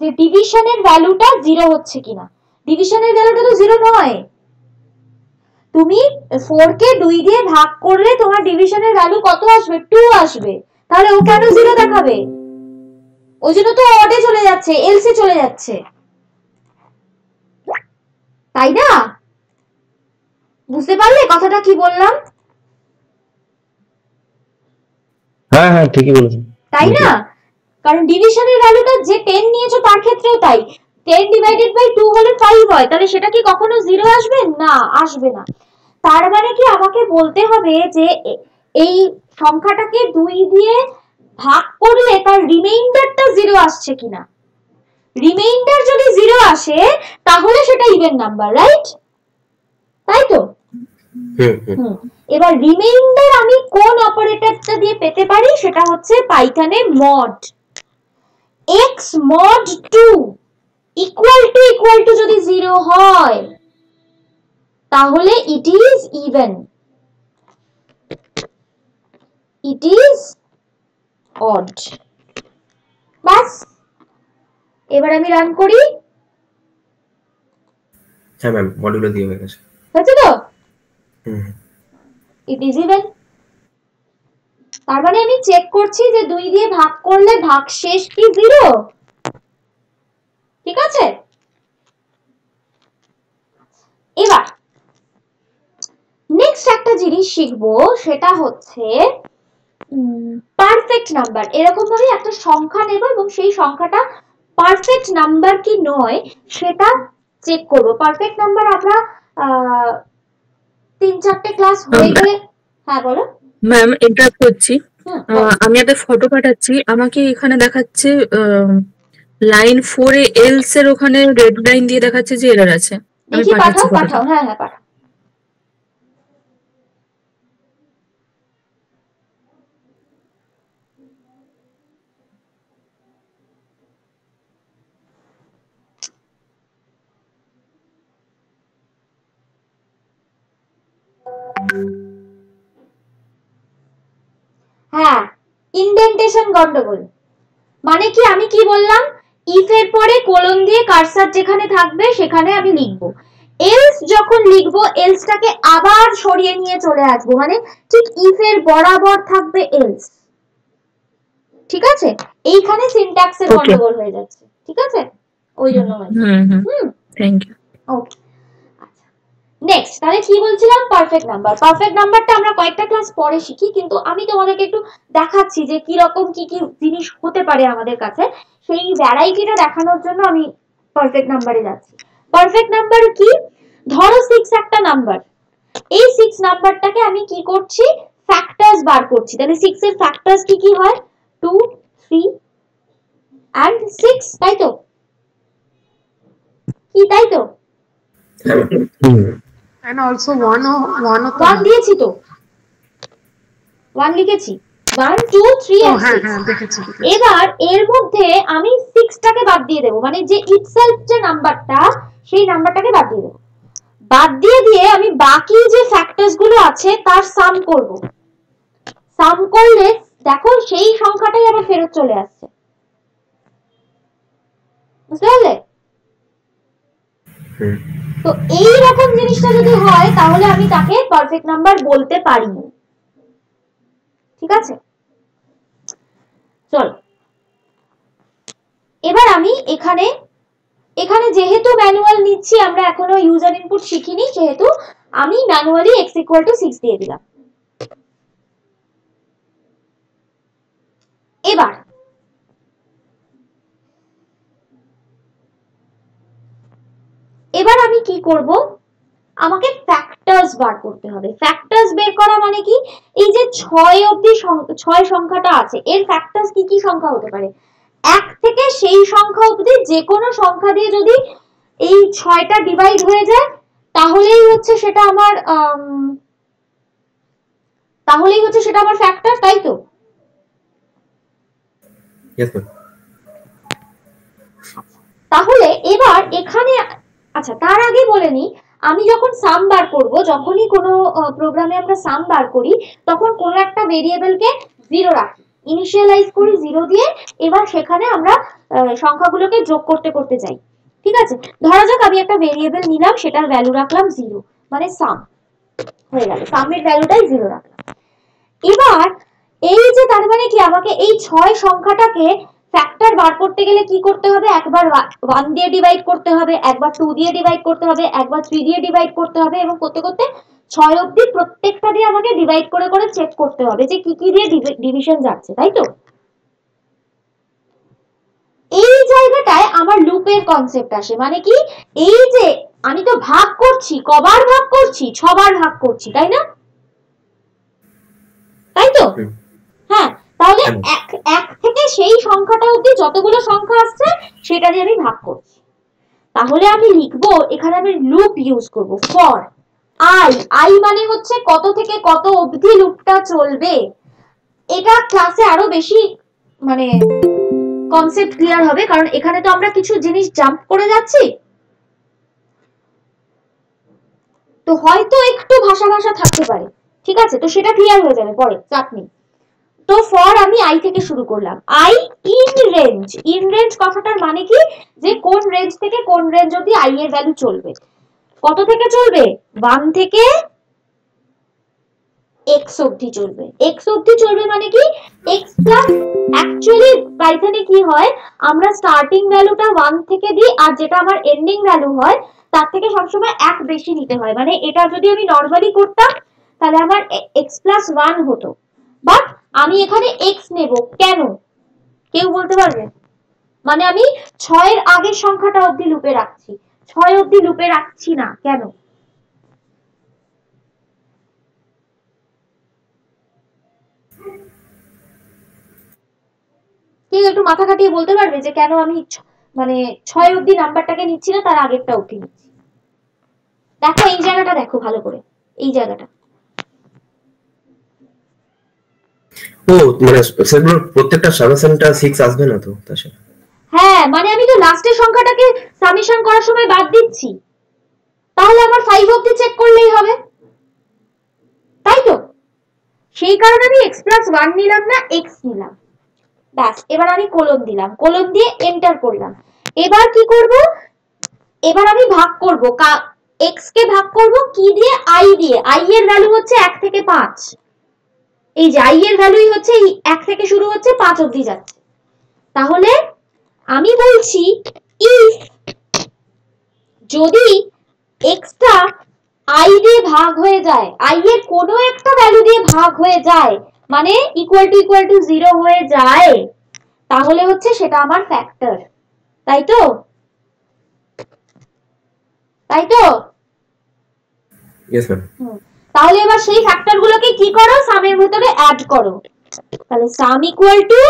যে ডিভিশনের ভ্যালুটা 0 হচ্ছে কিনা। ডিভিশনের ভ্যালুটা তো 0 নয়। তুমি 4 কে 2 দিয়ে ভাগ করলে তোমার ডিভিশনের ভ্যালু কত আসবে? 2 আসবে। তাহলে ও কেন 0 দেখাবে? ওই জন্য তো অডে চলে যাচ্ছে, এলসে চলে যাচ্ছে, তাই না? বুঝতে পারলে কথাটা কি বললাম? হ্যাঁ হ্যাঁ ঠিকই বলেছেন, তাই না? কারণ ডিভিশনের ভ্যালুটা যে 10 নিয়েছো তার ক্ষেত্রেও তাই। 10 ডিভাইডেড বাই 2 হলে 5 হয়, তাহলে সেটা কি কখনো 0 আসবে? না, আসবে না। তার মানে কি আমাকে বলতে হবে যে এই সংখ্যাটাকে 2 দিয়ে ভাগ করলে তার রিমাইন্ডারটা 0 আসছে কিনা। রিমাইন্ডার যদি 0 আসে তাহলে সেটা ইভেন নাম্বার, রাইট? তাই তো? এবার রিমাইন্ডার আমি কোন অপারেটরটা দিয়ে পেতে পারি? সেটা হচ্ছে পাইথনে mod. x mod 2 equal to যদি 0 হয় তাহলে it is even, it is odd. বাস, এবার আমি রান করি। হ্যাঁ ম্যাম, মডিউলে দিয়ে হয়ে গেছে। হয়েছে তো? ইট ইজ ইভেন। তার মানে আমি চেক করছি যে 2 দিয়ে ভাগ করলে ভাগশেষ কি 0। ঠিক আছে? এবার নেক্সট একটা জিনিস শিখবো, সেটা হচ্ছে পারফেক্ট নাম্বার। এরকম ভাবে একটা সংখ্যা নেব এবং সেই সংখ্যাটা পারফেক্ট নাম্বার কি নয় সেটা চেক করব। পারফেক্ট নাম্বার আমরা 3-4টে ক্লাস হয়ে গেলে। হ্যাঁ বলো ম্যাম, ইন্টারাপ্ট করছি। আমি একটা ফটো পাঠাচ্ছি, আমাকে এখানে দেখাচ্ছে লাইন 4 এ এলস এর ওখানে রেড লাইন দিয়ে দেখাচ্ছে যে এরর আছে। আমি দেখি, পাঠাচ্ছি পাঠাও পাঠাও। হ্যাঁ হ্যাঁ পাঠাও। হ্যাঁ, ইনডেন্টেশন গন্ডগোল। মানে কি, আমি কি বললাম, ইফ এর পরে কোলন দিয়ে কার্সার যেখানে থাকবে সেখানে আমি লিখবো। এলস যখন লিখবো, এলসটাকে আবার সরিয়ে নিয়ে চলে আসবো, মানে ঠিক ইফ এর বরাবর থাকবে এলস। ঠিক আছে? এইখানে সিনট্যাক্সের গন্ডগোল হয়ে যাচ্ছে। ঠিক আছে? ওই জন্য থ্যাংক ইউ। ওকে, আচ্ছা নেক্সট তাহলে কি বলছিলাম? Perfect number. পারফেক্ট নাম্বারটা আমরা কয়েকটা ক্লাস পরে শিখি, কিন্তু আমি তোমাদেরকে একটু দেখাচ্ছি যে কি রকম কি কি জিনিস হতে পারে আমাদের কাছে, সেই ভ্যারাইটিটা দেখানোর জন্য আমি পারফেক্ট নাম্বারে যাচ্ছি। পারফেক্ট নাম্বার কি? ধরো 6 একটা নাম্বার, এই 6 নাম্বারটাকে আমি কি করছি? ফ্যাক্টরস বার করছি। তাহলে 6 এর ফ্যাক্টরস কি কি হয়? 2, 3 and 6, তাই তো? কি তাই তো? and also one তো 1 দিয়েছি তো, 1 লিখেছি, 1 2 3 ও and হ্যাঁ 6। হ্যাঁ দেখেছি। এবার এর মধ্যে আমি 6টাকে বাদ দিয়ে দেবো, মানে যে ইটসেলফ যে নাম্বারটা সেই নাম্বারটাকে বাদ দিয়ে দেবো। বাদ দিয়ে আমি বাকি যে ফ্যাক্টরস গুলো আছে তার সাম করব। সাম করলে দেখো সেই সংখ্যাটাই আবার ফেরত চলে আসছে, বুঝতে পারলে? তো এই রকম জিনিসটা যদি হয় তাহলে আমি তাকে পারফেক্ট নাম্বার বলতে পারি। ঠিক আছে, চল এবার আমি এখানে যেহেতু ম্যানুয়াল নিচ্ছি, আমরা এখনো ইউজার ইনপুট শিখিনি, সেহেতু আমি ম্যানুয়ালি x = 6 দিয়ে দিলাম। এবার আমি কি করব, আমাকে ফ্যাক্টরস বার করতে হবে। ফ্যাক্টরস বের করা মানে কি, এই যে 6 অবধি 6 সংখ্যাটা আছে এর ফ্যাক্টরস কি কি সংখ্যা হতে পারে? 1 থেকে সেই সংখ্যা অবধি যে কোনো সংখ্যা দিয়ে যদি এই 6টা ডিভাইড হয়ে যায় তাহলেই হচ্ছে সেটা আমার ফ্যাক্টর, তাই তো? তাহলে এবার এখানে, আচ্ছা তার আগে বলে নি, আমি যখন সাম বার করব, যখনই কোনো প্রোগ্রামে আমরা সাম বার করি তখন কোনো একটা ভেরিয়েবলকে 0 রাখি, ইনিশিয়ালাইজ করি 0 দিয়ে, এবার সেখানে আমরা সংখ্যাগুলোকে যোগ করতে করতে যাই। ঠিক আছে, ধরা যাক আমি একটা ভেরিয়েবল নিলাম, সেটার ভ্যালু রাখলাম 0, মানে সাম হয়ে গেল, সামের ভ্যালুটাই 0 রাখলাম। এবার এই যে তার মানে কি, আমাকে এই 6 সংখ্যাটাকে ফ্যাক্টর বার করতে গেলে কি করতে হবে, একবার 1 দিয়ে ডিভাইড করতে হবে, একবার 2 দিয়ে ডিভাইড করতে হবে, একবার 3 দিয়ে ডিভাইড করতে হবে, এবং করতে করতে 6 অবধি প্রত্যেকটা দিয়ে আমাকে ডিভাইড করে করে চেক করতে হবে যে কি কি দিয়ে ডিভিশন যাচ্ছে, তাই তো? এই জায়গাটায় আমার লুপের কনসেপ্ট আসে, মানে কি, এই যে আমি তো ভাগ করছি, কবার ভাগ করছি, 6 বার ভাগ করছি, তাই না? তাই তো? হ্যাঁ, তাহলে এক থেকে সেই সংখ্যাটা অবধি যতগুলো সংখ্যা আসছে সেটা দিয়ে আমি ভাগ করছি। তাহলে আমি লিখবো, এখানে আমি লুপ ইউজ করব, ফর আই মানে হচ্ছে কত থেকে কত অবধি লুপটা চলবে। এটা ক্লাসে আরো বেশি মানে কনসেপ্ট ক্লিয়ার হবে, কারণ এখানে তো আমরা কিছু জিনিস জাম্প করে যাচ্ছি, তো হয়তো একটু ভাষা থাকতে পারে। ঠিক আছে, তো সেটা ক্লিয়ার হয়ে যাবে পরে, চাপ নেই। তো ফর আমি আই থেকে শুরু করলাম, I in range. In range কথাটার মানে কি, যে কোন রেঞ্জ থেকে কোন রেঞ্জ অবধি আই এর ভ্যালু চলবে। কত থেকে চলবে? 1 থেকে x অবধি চলবে। x অবধি চলবে মানে কি, x প্লাস, অ্যাকচুয়ালি পাইথনে কি হয়, আমরা স্টার্টিং ভ্যালুটা 1 থেকে দিই, আর যেটা আমার এন্ডিং ভ্যালু হয় তার থেকে সবসময় 1 বেশি নিতে হয়। মানে এটা যদি আমি নরমালি করতাম তাহলে আমার x প্লাস 1 হতো, বাট আমি এখানে x নেব, কেন কেউ বলতে পারবে? মানে আমি 6 এর আগের সংখ্যাটা অবধি লুপে রাখছি, 6 অবধি লুপে রাখছি না, কেন? কেউ একটু মাথা খাটিয়ে বলতে পারবে যে কেন আমি মানে 6 অবধি নাম্বারটাকে নিচ্ছি না, তার আগেরটা অবধি নিচ্ছি? দেখো এই জায়গাটা দেখো ভালো করে, এই জায়গাটা। ও মানে সেগুলোর প্রত্যেকটা সামেশনটা 6 আসবে না তো তাছাড়া? হ্যাঁ, মানে আমি তো লাস্টের সংখ্যাটাকে সামেশন করার সময় বাদ দিচ্ছি, তাহলে আমার 5 অবধি চেক করলেই হবে, তাই তো? সেই কারণে আমি x প্লাস 1 নিলাম না, x নিলাম, ব্যাস। এবার আমি কোলন দিলাম, কোলন দিয়ে এন্টার করলাম। এবার কি করব, এবার আমি ভাগ করব, x কে ভাগ করব কি দিয়ে? i দিয়ে। i এর ভ্যালু হচ্ছে 1 থেকে 5, এই যে i এর ভ্যালুই হচ্ছে 1 থেকে শুরু হচ্ছে 5 অবধি যাচ্ছে। তাহলে আমি বলছি ইফ যদি x টা i দিয়ে ভাগ হয়ে যায়, i এর কোনো একটা ভ্যালু দিয়ে ভাগ হয়ে যায়, মানে ইকুয়াল টু 0 হয়ে যায়, তাহলে হচ্ছে সেটা আমার ফ্যাক্টর, তাই তো? তাই তো? Yes ma'am. তাহলে এবার সেই ফ্যাক্টর গুলোকে কি করো, সামের ভিতরে অ্যাড করো। তাহলে সাম equal to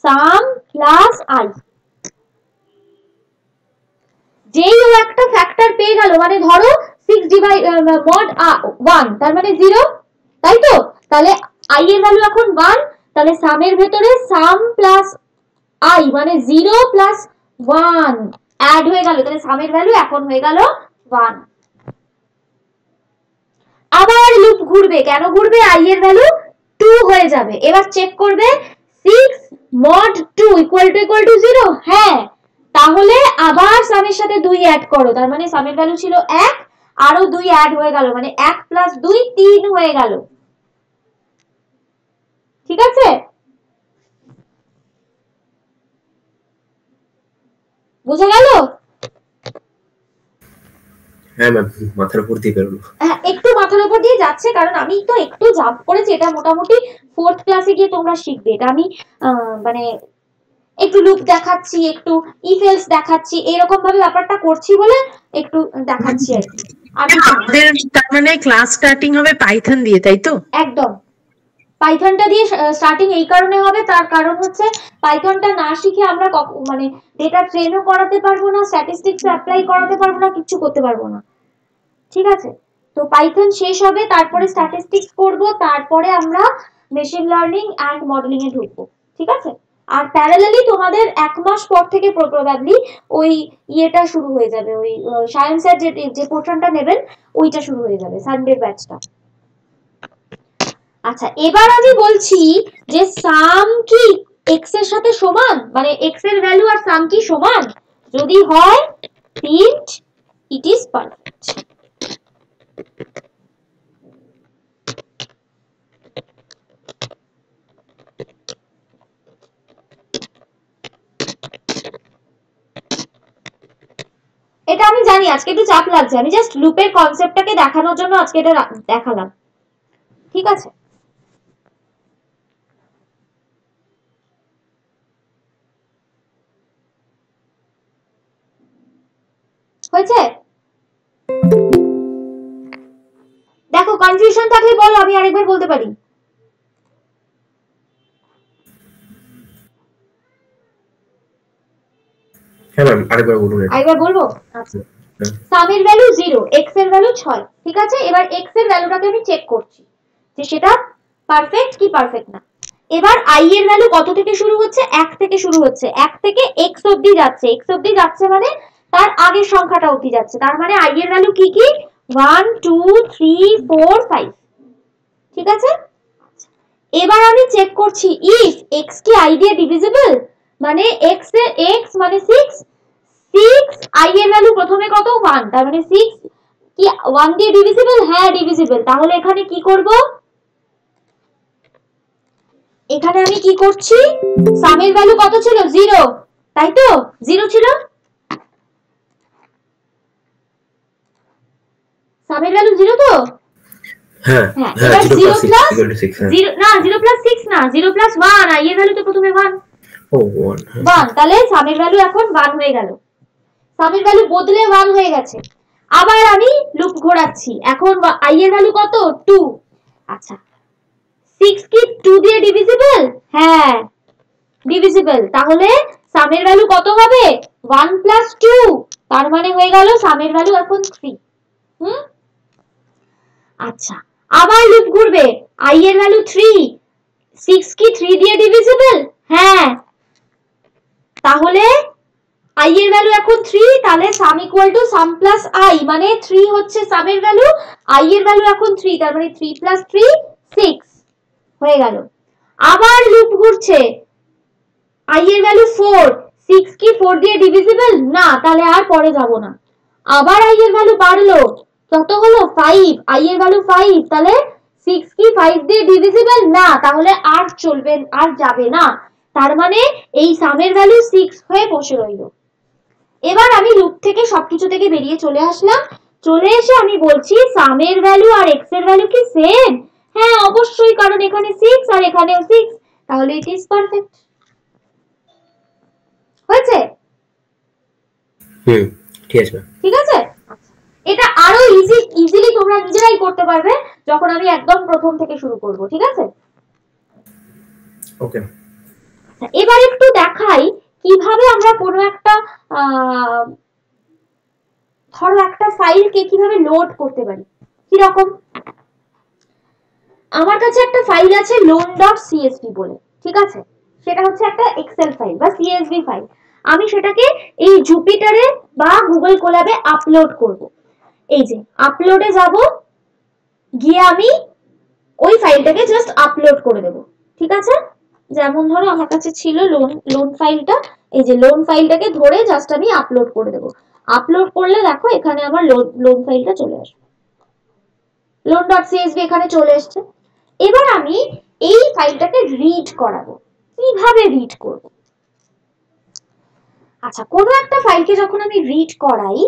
some plus I. যেই ও একটা ফ্যাক্টর পেয়ে গেল, মানে ধরো 6 mod 1 তার মানে 0, তাই তো? তাহলে i এর ভ্যালু এখন 1, তাহলে সামের ভেতরে সাম প্লাস i মানে 0 প্লাস 1 অ্যাড হয়ে গেল, তাহলে সামের ভ্যালু এখন হয়ে গেল 1। আবার লুপ ঘুরবে, কেন ঘুরবে? i এর ভ্যালু 2 হয়ে যাবে। এবার চেক করবে 6 mod 2 ইকুয়াল টু 0, হ্যাঁ, তাহলে আবার সামের সাথে 2 অ্যাড করো, তার মানে সামের ভ্যালু ছিল 1, আরো 2 অ্যাড হয়ে গেল, মানে 1 প্লাস 2 3 হয়ে গেল। ঠিক আছে? বুঝে গেল? হ্যাঁ ম্যাম, মাথার উপর দিয়ে বেরোলো। হ্যাঁ, একটু মাথার উপর দিয়ে যাচ্ছে, কারণ আমি তো একটু জাম্প করেছি, এটা মোটামুটি 4th ক্লাসে গিয়ে তোমরা শিখবে। এটা আমি মানে একটু লুপ দেখাচ্ছি, একটু ইফ এলস দেখাচ্ছি, এরকম ভাবে ব্যাপারটা করছি বলে একটু দেখাচ্ছি আর কি। আমাদের তার মানে ক্লাস স্টার্টিং হবে পাইথন দিয়ে, তাই তো? একদম পাইথনটা দিয়ে স্টার্টিং এই কারণে হবে, তার কারণ হচ্ছে পাইথনটা না শিখে আমরা মানে ডেটা ট্রেনও করাতে পারবো না, স্ট্যাটিস্টিক্স অ্যাপ্লাই করাতে পারবো না, কিছু করতে পারবো না। ঠিক আছে? তো পাইথন শেষ হবে, তারপরে স্ট্যাটিস্টিক্স করব, তারপরে আমরা মেশিন লার্নিং এন্ড মডেলিং এ ঢুকবো। ঠিক আছে? আর প্যারালালি তোমাদের 1 মাস পর থেকে প্রবাবলি ওই ইয়েটা শুরু হয়ে যাবে, ওই সায়েন্সের যে পোর্শনটা নেবেন ওইটা শুরু হয়ে যাবে, সানডে ব্যাচটা। আচ্ছা, এবার আমি বলছি যে সাম কি x এর সাথে সমান, মানে x এর ভ্যালু আর সাম কি সমান? যদি হয় প্রিন্ট ইট ইজ পারফেক্ট। এটা আমি জানি আজকে একটু চাপ লাগছে, আমি জাস্ট লুপের কনসেপ্টটাকে দেখানোর জন্য আজকে এটা দেখালাম। ঠিক আছে? হয়েছে? দেখো, কনফিউশন থাকলে বলো, আমি আরেকবার বলতে পারি। হ্যাঁ ম্যাম, আরেকবার বলুন। আরেকবার বলবো? আচ্ছা, সামের ভ্যালু 0, x এর ভ্যালু 6। ঠিক আছে? এবার x এর ভ্যালুটাকে আমি চেক করছি যে সেটা পারফেক্ট কি পারফেক্ট না। এবার i এর ভ্যালু কত থেকে শুরু হচ্ছে? 1 থেকে শুরু হচ্ছে, 1 থেকে x অবধি যাচ্ছে, x অবধি যাচ্ছে মানে তার আগের সংখ্যাটা অবধি যাচ্ছে, তার মানে i এর ভ্যালু কি কি? 1 2 3 4 5। ঠিক আছে? এবার আমি চেক করছি if x কি i দিয়ে ডিভিজিবল, মানে x মানে 6 i এর ভ্যালু প্রথমে কত? 1, তার মানে 6 কি 1 দিয়ে ডিভিজিবল? হ্যাঁ ডিভিজিবল। তাহলে এখানে কি করব? এখানে আমি কি করছি? সামের ভ্যালু কত ছিল? 0, তাই তো? 0 ছিল, সামের ভ্যালু 0 তো? হ্যাঁ, এবার 0 প্লাস 0 না, 0 প্লাস 6 না, 0 প্লাস 1, i এর ভ্যালু তো প্রথমে 1। ও 1, 1, তাহলে সামের ভ্যালু এখন 1 হয়ে গেল, সামের ভ্যালু বদলে 1 হয়ে গেছে। আবার আমি লুপ ঘোরাচ্ছি, এখন i এর ভ্যালু কত? 2। আচ্ছা, 6 কি 2 দিয়ে ডিভিজিবল? হ্যাঁ ডিভিজিবল, তাহলে সামের ভ্যালু কত হবে? 1 প্লাস 2, তার মানে হয়ে গেল সামের ভ্যালু এখন 3। আচ্ছা, আবার লুপ ঘুরবে, i এর ভ্যালু 3, 6 কি 3 দিয়ে ডিভিজিবল? হ্যাঁ, তাহলে i এর ভ্যালু এখন 3, তাহলে সাম equal to some plus i, মানে 3 হচ্ছে সামের ভ্যালু, i এর ভ্যালু এখন 3, তার মানে 3 প্লাস 3 6 হয়ে গেল। আবার লুপ ঘুরছে, i এর ভ্যালু 4, 6 কি 4 দিয়ে ডিভিজিবল? না, তাহলে আর পরে যাব না। আবার i এর ভ্যালু বাড়লো, কত হলো? 5, i এর ভ্যালু 5, তাহলে 6 কি 5 দিয়ে ডিভিজিবল? না, তাহলে আর চলবে, আর যাবে না, তার মানে এই সামের ভ্যালু 6 হয়ে বসে রইল। এবার আমি লুপ থেকে সবকিছু থেকে বেরিয়ে চলে আসলাম, চলে এসে আমি বলছি সামের ভ্যালু আর x এর ভ্যালু কি সেম? হ্যাঁ অবশ্যই, কারণ এখানে 6 আর এখানেও 6, তাহলে ইট ইজ পারফেক্ট। হয়েছে? ঠিক আছে। ঠিক আছে? এটা আরো ইজিলি তোমরা নিজেরাই করতে পারবে যখন আমি একদম প্রথম থেকে শুরু করব। ঠিক আছে? ওকে, এবার একটু দেখাই কিভাবে আমরা কোনো একটা ধরো একটা ফাইলকে কিভাবে লোড করতে পারি, কিরকম, আমার কাছে একটা ফাইল আছে loan.csv বলে, ঠিক আছে, সেটা হচ্ছে একটা এক্সেল ফাইল বা সিএসভি ফাইল। আমি সেটাকে এই জুপিটারে বা গুগল কোল্যাবে আপলোড করব। এই যে আপলোডে যাব, গিয়ে আমি ওই ফাইলটাকে জাস্ট আপলোড করে দেব, ঠিক আছে। যেমন ধরো আমার কাছে ছিল লোন ফাইলটা, এই যে লোন ফাইলটাকে ধরে জাস্ট আমি আপলোড করে দেব। আপলোড করলে দেখো এখানে আমার লোন ফাইলটা চলে আসবে, loan.csv এখানে চলে এসছে। এবার আমি এই ফাইলটাকে রিড করাবো। কিভাবে রিড করব? আচ্ছা, কোনো একটা ফাইলকে যখন আমি রিড করাই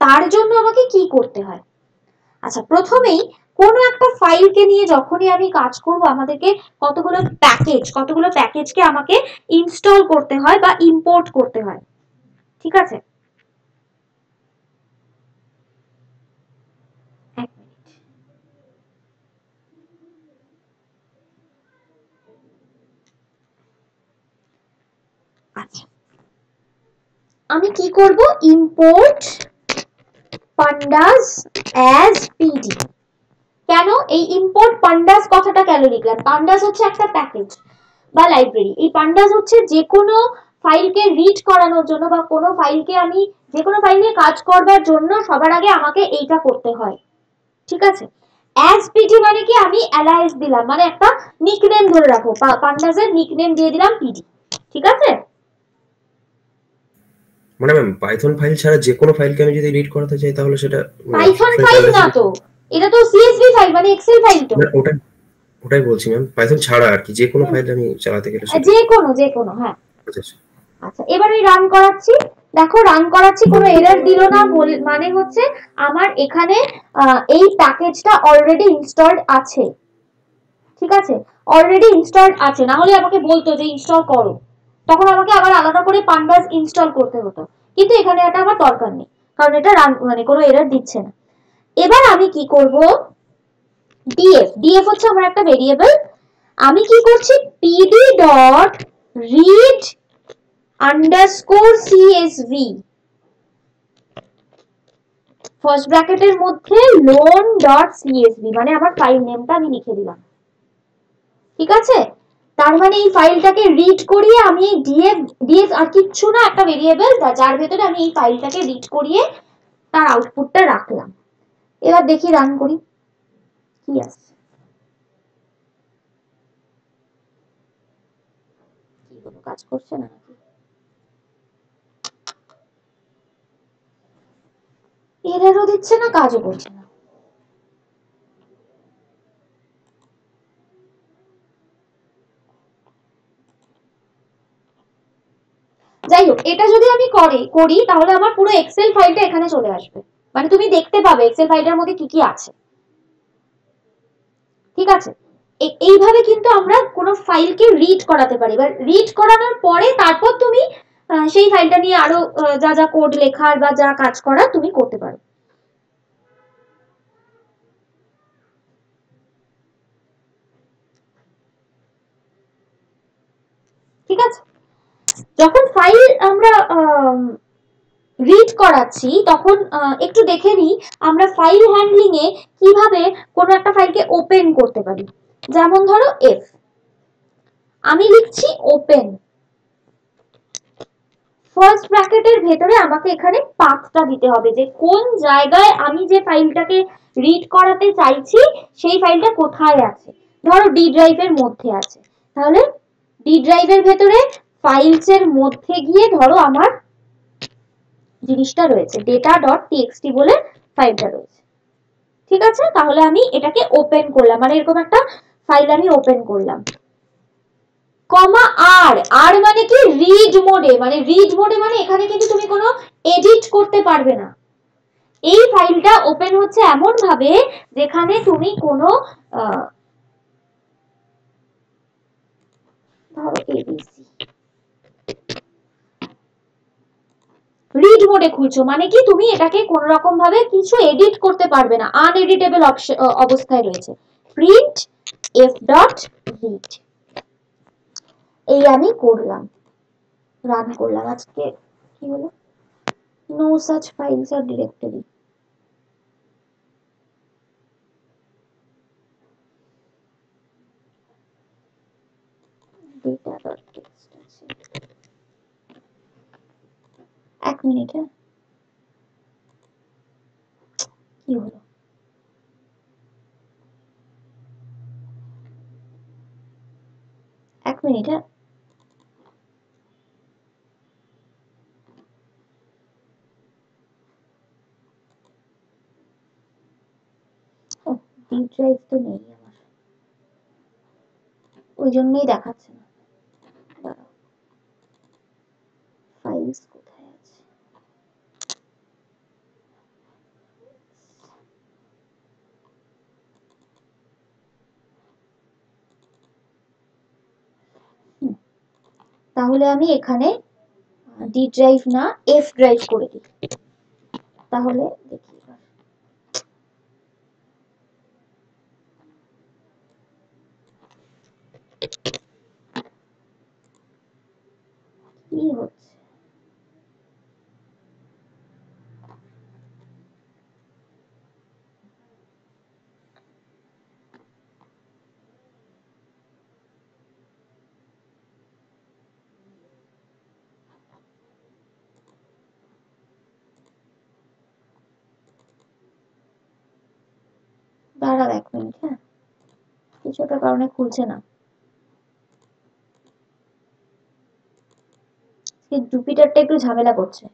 তার জন্য আমাকে কি করতে হয়? আচ্ছা, প্রথমেই কোনো একটা ফাইলকে নিয়ে যখনই আমি কাজ করব আমাদেরকে কতগুলো প্যাকেজকে আমাকে ইনস্টল করতে হয় বা ইম্পোর্ট করতে হয়, ঠিক আছে। এক মিনিট। আচ্ছা, আমি কি করব, ইম্পোর্ট pandas as pd। কেন এই ইম্পোর্ট pandas কথাটা কেন লিখলাম? pandas হচ্ছে একটা প্যাকেজ বা লাইব্রেরি। এই pandas হচ্ছে যে কোনো ফাইলকে রিড করানোর জন্য বা কোনো ফাইলকে আমি যে কোনো ফাইল নিয়ে কাজ করবার জন্য সবার আগে আমাকে এইটা করতে হয়, ঠিক আছে। as pd মানে কি, আমি অ্যালাইস দিলাম, মানে একটা নিকনেম ধরে রাখো, pandas এর নিকনেম দিয়ে দিলাম pd, ঠিক আছে। মানে ম্যাম পাইথন ফাইল ছাড়া যে কোনো ফাইলকে আমি যদি রিড করাতে চাই তাহলে সেটা পাইথন ফাইল না তো, এটা তো সিএসভি ফাইল মানে এক্সেল ফাইল তো। ওটাই বলছি ম্যাম, পাইথন ছাড়া আর কি যে কোনো ফাইল আমি চালাতে গেলে যে কোনো হ্যাঁ। আচ্ছা, আচ্ছা, এবারে রান করাচ্ছি, দেখো রান করাচ্ছি, কোনো এরর দিল না, মানে হচ্ছে আমার এখানে এই প্যাকেজটা অলরেডি ইনস্টলড আছে, ঠিক আছে, অলরেডি ইনস্টলড আছে, না হলে আমাকে বলতো যে ইনস্টল করো, তখন আমাকে আবার আলাদা করে pandas ইনস্টল করতে হতো, কিন্তু এখানে এটা আমার দরকার নেই, কারণ এটা রান মানে কোনো এরর দিচ্ছে না। এবার আমি কি করব, df হচ্ছে আমার একটা ভেরিয়েবল, আমি কি করছি, pd dot read underscore csv, first ব্র্যাকেটের মধ্যে loan.csv, মানে আমার ফাইল নেমটা আমি লিখে দিলাম, ঠিক আছে। তার মানে এই ফাইলটাকে রিড করিয়ে আমি এই df আর কিচ্ছু না, একটা ভেরিয়েবল যার ভেতরে আমি এই ফাইলটাকে রিড করিয়ে তার আউটপুটটা রাখলাম। এবার দেখি রান করি কি আসছে, কি কোনো কাজ করছে না নাকি, এররও দিচ্ছে না, কাজও করছে না। যাই হোক, এটা যদি আমি করি তাহলে আমার পুরো এক্সেল ফাইলটা এখানে চলে আসবে, মানে তুমি দেখতে পাবে এক্সেল ফাইলটার মধ্যে কি কি আছে, ঠিক আছে। এইভাবে কিন্তু আমরা কোনো ফাইলকে রিড করাতে পারি। এবার রিড করানোর পরে তারপর তুমি সেই ফাইলটা নিয়ে আরো যা যা কোড লেখার বা যা কাজ করার তুমি করতে পারো, ঠিক আছে। যখন ফাইল আমরা রিড করাচ্ছি তখন একটু দেখে নিই আমরা ফাইল হ্যান্ডলিং এ কিভাবে কোনো একটা ফাইলকে ওপেন করতে পারি। যেমন ধরো আমি লিখছি ওপেন, ফার্স্ট ব্র্যাকেটের ভেতরে আমাকে এখানে পাথটা দিতে হবে, যে কোন জায়গায় আমি যে ফাইলটাকে রিড করাতে চাইছি সেই ফাইলটা কোথায় আছে। ধরো ডি ড্রাইভের মধ্যে আছে, তাহলে ডি ড্রাইভের ভেতরে ফাইলস এর মধ্যে গিয়ে ধরো আমার জিনিসটা রয়েছে, data.txt বলে ফাইলটা রয়েছে, ঠিক আছে। তাহলে আমি এটাকে ওপেন করলাম, মানে এরকম একটা ফাইল আমি ওপেন করলাম। কমা আর মানে কি, রিড মোডে, মানে এখানে কিন্তু তুমি কোনো এডিট করতে পারবে না। এই ফাইলটা ওপেন হচ্ছে এমন ভাবে যেখানে তুমি কোনো ধরো এবিসি রিড মোডে খুলছো, মানে কি তুমি এটাকে কোন রকম ভাবে কিছু এডিট করতে পারবে না, আনএডিটেবল অবস্থায় রয়েছে। প্রিন্ট f.read, এই আমি করলাম, রান করলাম। আজকে কি হলো, No such files or directory. data.txt আছে। এক মিনিট, হ্যাঁ কি হলো, এক মিনিট, হ্যাঁ ডিপ ড্রাইভ তো নেই আমার, ওই জন্যই দেখাচ্ছে না। দাঁড়াও, ফাইলস কোথায় আছে? তাহলে আমি এখানে ডি ড্রাইভ না এফ ড্রাইভ করে দিই, তাহলে দেখি এবার কি হচ্ছে। দাঁড়াও এক মিনিট, হ্যাঁ কিছু একটা কারণে খুলছে না। জুপিটারটা একটু ঝামেলা করছে।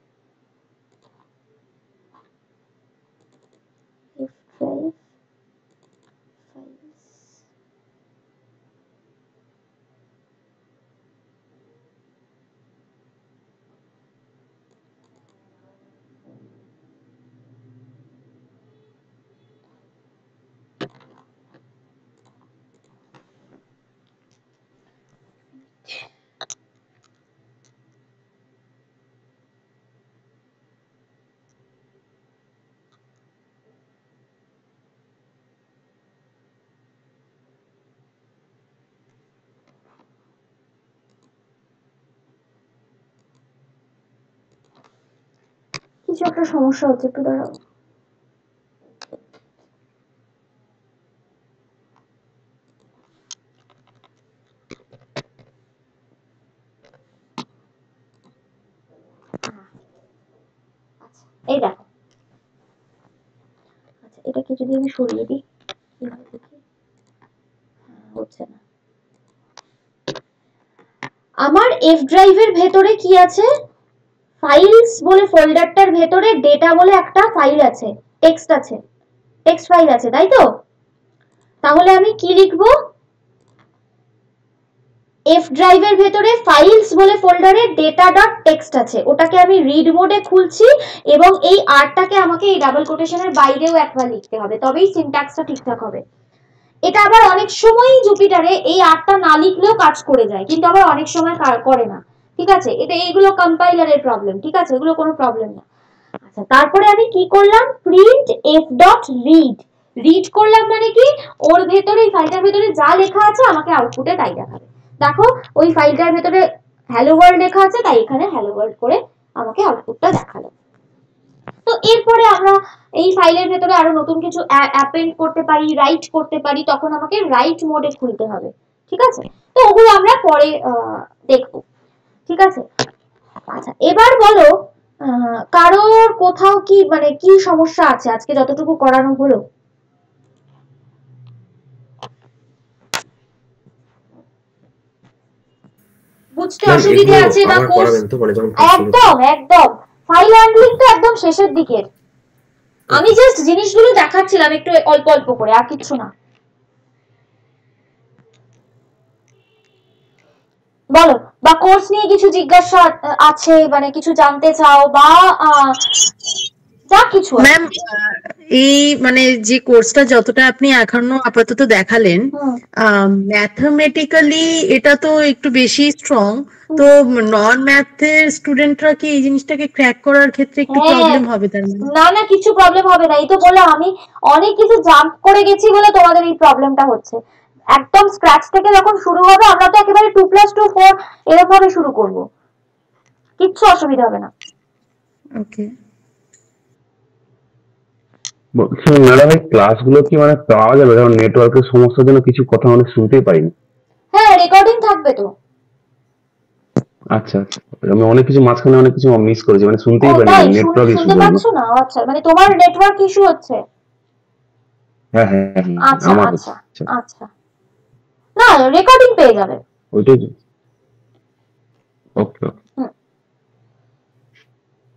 কিছু একটা সমস্যা হচ্ছে, একটু দাঁড়াও। এই দেখো, আচ্ছা এটাকে যদি আমি সরিয়ে দিই কি হয় দেখি, হচ্ছে না। আমার এফ ড্রাইভের ভেতরে কি আছে, ফাইলস বলে ফোল্ডারটার ভেতরে ডেটা বলে একটা ফাইল আছে, টেক্সট আছে, টেক্সট ফাইল আছে, তাই তো? তাহলে আমি কি লিখবো, এফ ড্রাইভের ভেতরে ফাইলস বলে ফোল্ডারে data.txt আছে, ওটাকে আমি রিড মোডে খুলছি এবং এই আরটাকে আমাকে এই ডাবল কোটেশনের বাইরেও একবার লিখতে হবে, তবেই সিনট্যাক্সটা ঠিকঠাক হবে। এটা আবার অনেক সময়ই জুপিটারে এই আরটা না লিখলেও কাজ করে যায়, কিন্তু আবার অনেক সময় করে না, ঠিক আছে? এটা এইগুলো কম্পাইলারের প্রবলেম, ঠিক আছে, এগুলো কোনো প্রবলেম না। আচ্ছা তারপরে আমি কি করলাম, প্রিন্ট f.read, রিড করলাম মানে কি, ওর ভেতরে এই ফাইলটার ভেতরে যা লেখা আছে আমাকে আউটপুটে তাই দেখাবে। দেখো ওই ফাইলটার ভেতরে হ্যালো ওয়ার্ল্ড লেখা আছে, তাই এখানে হ্যালো ওয়ার্ল্ড করে আমাকে আউটপুটটা দেখালো। তো এরপরে আমরা এই ফাইলের ভেতরে আরো নতুন কিছু অ্যাপেন্ড করতে পারি, রাইট করতে পারি, তখন আমাকে রাইট মোডে খুলতে হবে, ঠিক আছে? তো ওগুলো আমরা পরে দেখবো, ঠিক আছে? আচ্ছা এবার বলো কারোর কোথাও কি মানে কি সমস্যা আছে আজকে যতটুকু করানো হলো? বুঝতে অসুবিধা আছে বা কোর্স একদম একদম ফাইল হ্যান্ডলিং তো একদম শেষের দিকের, আমি জাস্ট জিনিসগুলো দেখাচ্ছিলাম একটু অল্প অল্প করে, আর কিছু না। বলো, বা কোর্স নিয়ে কিছু জিজ্ঞাসা আছে, মানে কিছু জানতে চাও বা যা কিছু। ম্যাম এই মানে যে কোর্সটা যতটা আপনি এখনো আপাতত দেখালেন, ম্যাথমেটিক্যালি এটা তো একটু বেশি স্ট্রং, তো নন ম্যাথের স্টুডেন্টরা কি এই জিনিসটাকে ক্র্যাক করার ক্ষেত্রে একটু প্রবলেম হবে তার মানে? না না কিছু প্রবলেম হবে না, এই তো বললাম আমি অনেক কিছু জাম্প করে গেছি বলে তোমাদের এই প্রবলেমটা হচ্ছে। একদম স্ক্র্যাচ থেকে যখন শুরু হবে আমরা তো একেবারে 2+2 4 এরকম ভাবে শুরু করব, কিচ্ছু অসুবিধা হবে না। ওকে। ম্যাডাম এই ক্লাসগুলো কি মানে পাওয়া যাবে? কারণ নেটওয়ার্কের সমস্যার জন্য কিছু কথা অনেক শুনতেই পাইনি। হ্যাঁ, রেকর্ডিং থাকবে তো। আচ্ছা আচ্ছা, আমি অনেক কিছু মাঝখানে অনেক কিছু মিস করেছি, মানে ও শুনতেই পাইনি, তাই, নেটওয়ার্ক ইস্যুর শুনতে জন্য। পাচ্ছ না? আচ্ছা, মানে তোমার নেটওয়ার্ক ইস্যু হচ্ছে। হ্যাঁ হ্যাঁ হ্যাঁ, আচ্ছা আমার আচ্ছা হচ্ছে। আচ্ছা, না রেকর্ডিং পেয়ে যাবে। ওইটাই। ওকে ওকে।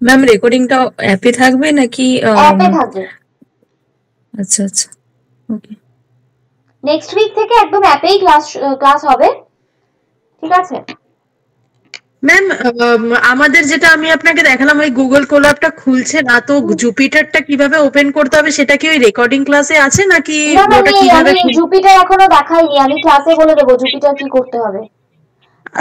ম্যাম রেকর্ডিংটা অ্যাপে থাকবে নাকি অ্যাপে থাকবে। আচ্ছা আচ্ছা, ওকে। নেক্সট উইক থেকে একদম অ্যাপেই ক্লাস হবে, ঠিক আছে? ম্যাম আমাদের যেটা আমি আপনাকে দেখালাম ওই গুগল কোল্যাবটা খুলছে না, তো জুপিটারটা কিভাবে ওপেন করতে হবে সেটা কি ওই রেকর্ডিং ক্লাসে আছে নাকি না না, ওটা কিভাবে আমি জুপিটার এখনো দেখাইনি, আমি ক্লাসে বলে দেবো জুপিটার কি করতে হবে।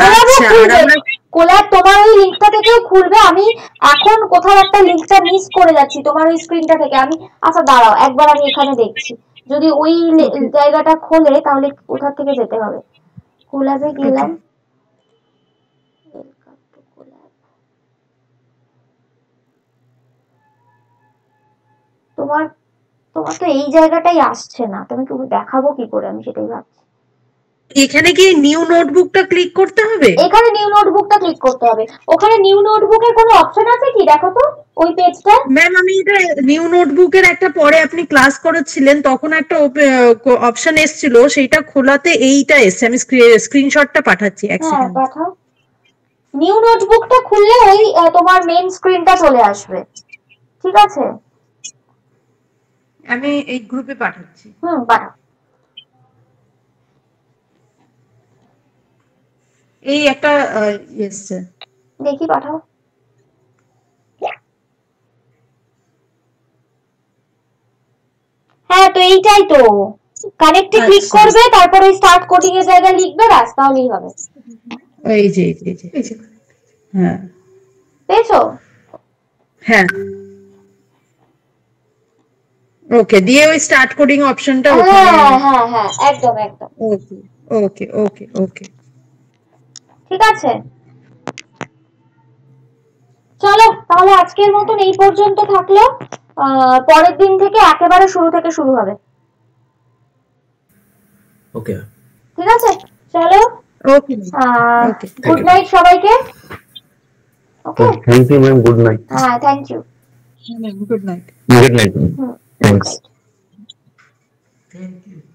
আচ্ছা, আর আমরা কোল্যাব তোমার ওই লিংকটা থেকেও খুলবে। আমি এখন কোথাও একটা লিংকটা মিস করে যাচ্ছি তোমার ওই স্ক্রিনটা থেকে। আমি আচ্ছা দাঁড়াও, একবার আমি এখানে দেখছি, যদি ওই জায়গাটা খোলে তাহলে কোথা থেকে যেতে হবে। কোল্যাবে গেলাম, তোমার তোমার তো এই জায়গাটাই আসছে না, তুমি কি দেখাবো কি করে, আমি সেটাই ভাবছি। এখানে কি নিউ নোটবুকটা ক্লিক করতে হবে? এখানে নিউ নোটবুকটা ক্লিক করতে হবে। ওখানে নিউ নোটবুকের কোনো অপশন আছে কি দেখো তো ওই পেজটা। ম্যাম আমি এটা নিউ নোটবুকের একটা পরে আপনি ক্লাস করেছিলেন তখন একটা অপশন এসেছিল, সেইটা খোলাতে এইটা এসছে, আমি স্ক্রিনশটটা পাঠাচ্ছি এক হ্যাঁ সেকেন্ড। পাঠাও। নিউ নোটবুকটা খুললে ওই তোমার মেইন স্ক্রিনটা চলে আসবে, ঠিক আছে? আমি এই গ্রুপে পাঠাচ্ছি। পাঠাও। এই একটা এসছে, দেখি পাঠাও। হ্যাঁ, তো এইটাই তো, কানেক্টে ক্লিক আচ্ছা। করবে, তারপর ওই স্টার্ট কোডিং এর জায়গায় লিখবে, ব্যাস তাহলেই হবে। এই যে এই যে হ্যাঁ পেয়েছো? হ্যাঁ, ওকে, দিয়ে ওই স্টার্ট কোডিং অপশনটা ওখানে। হ্যাঁ হ্যাঁ হ্যাঁ, একদম একদম, ওকে ওকে ওকে ওকে, ঠিক আছে। চলো তাহলে আজকের মতন এই পর্যন্ত থাকলো। পরের দিন থেকে একেবারে শুরু থেকে শুরু হবে, ওকে ঠিক আছে? চলো, ওকে ওকে, গুড নাইট সবাইকে। Okay, thank you ma'am, good night. হ্যাঁ thank you, good night. Good night. Good thanks. Night.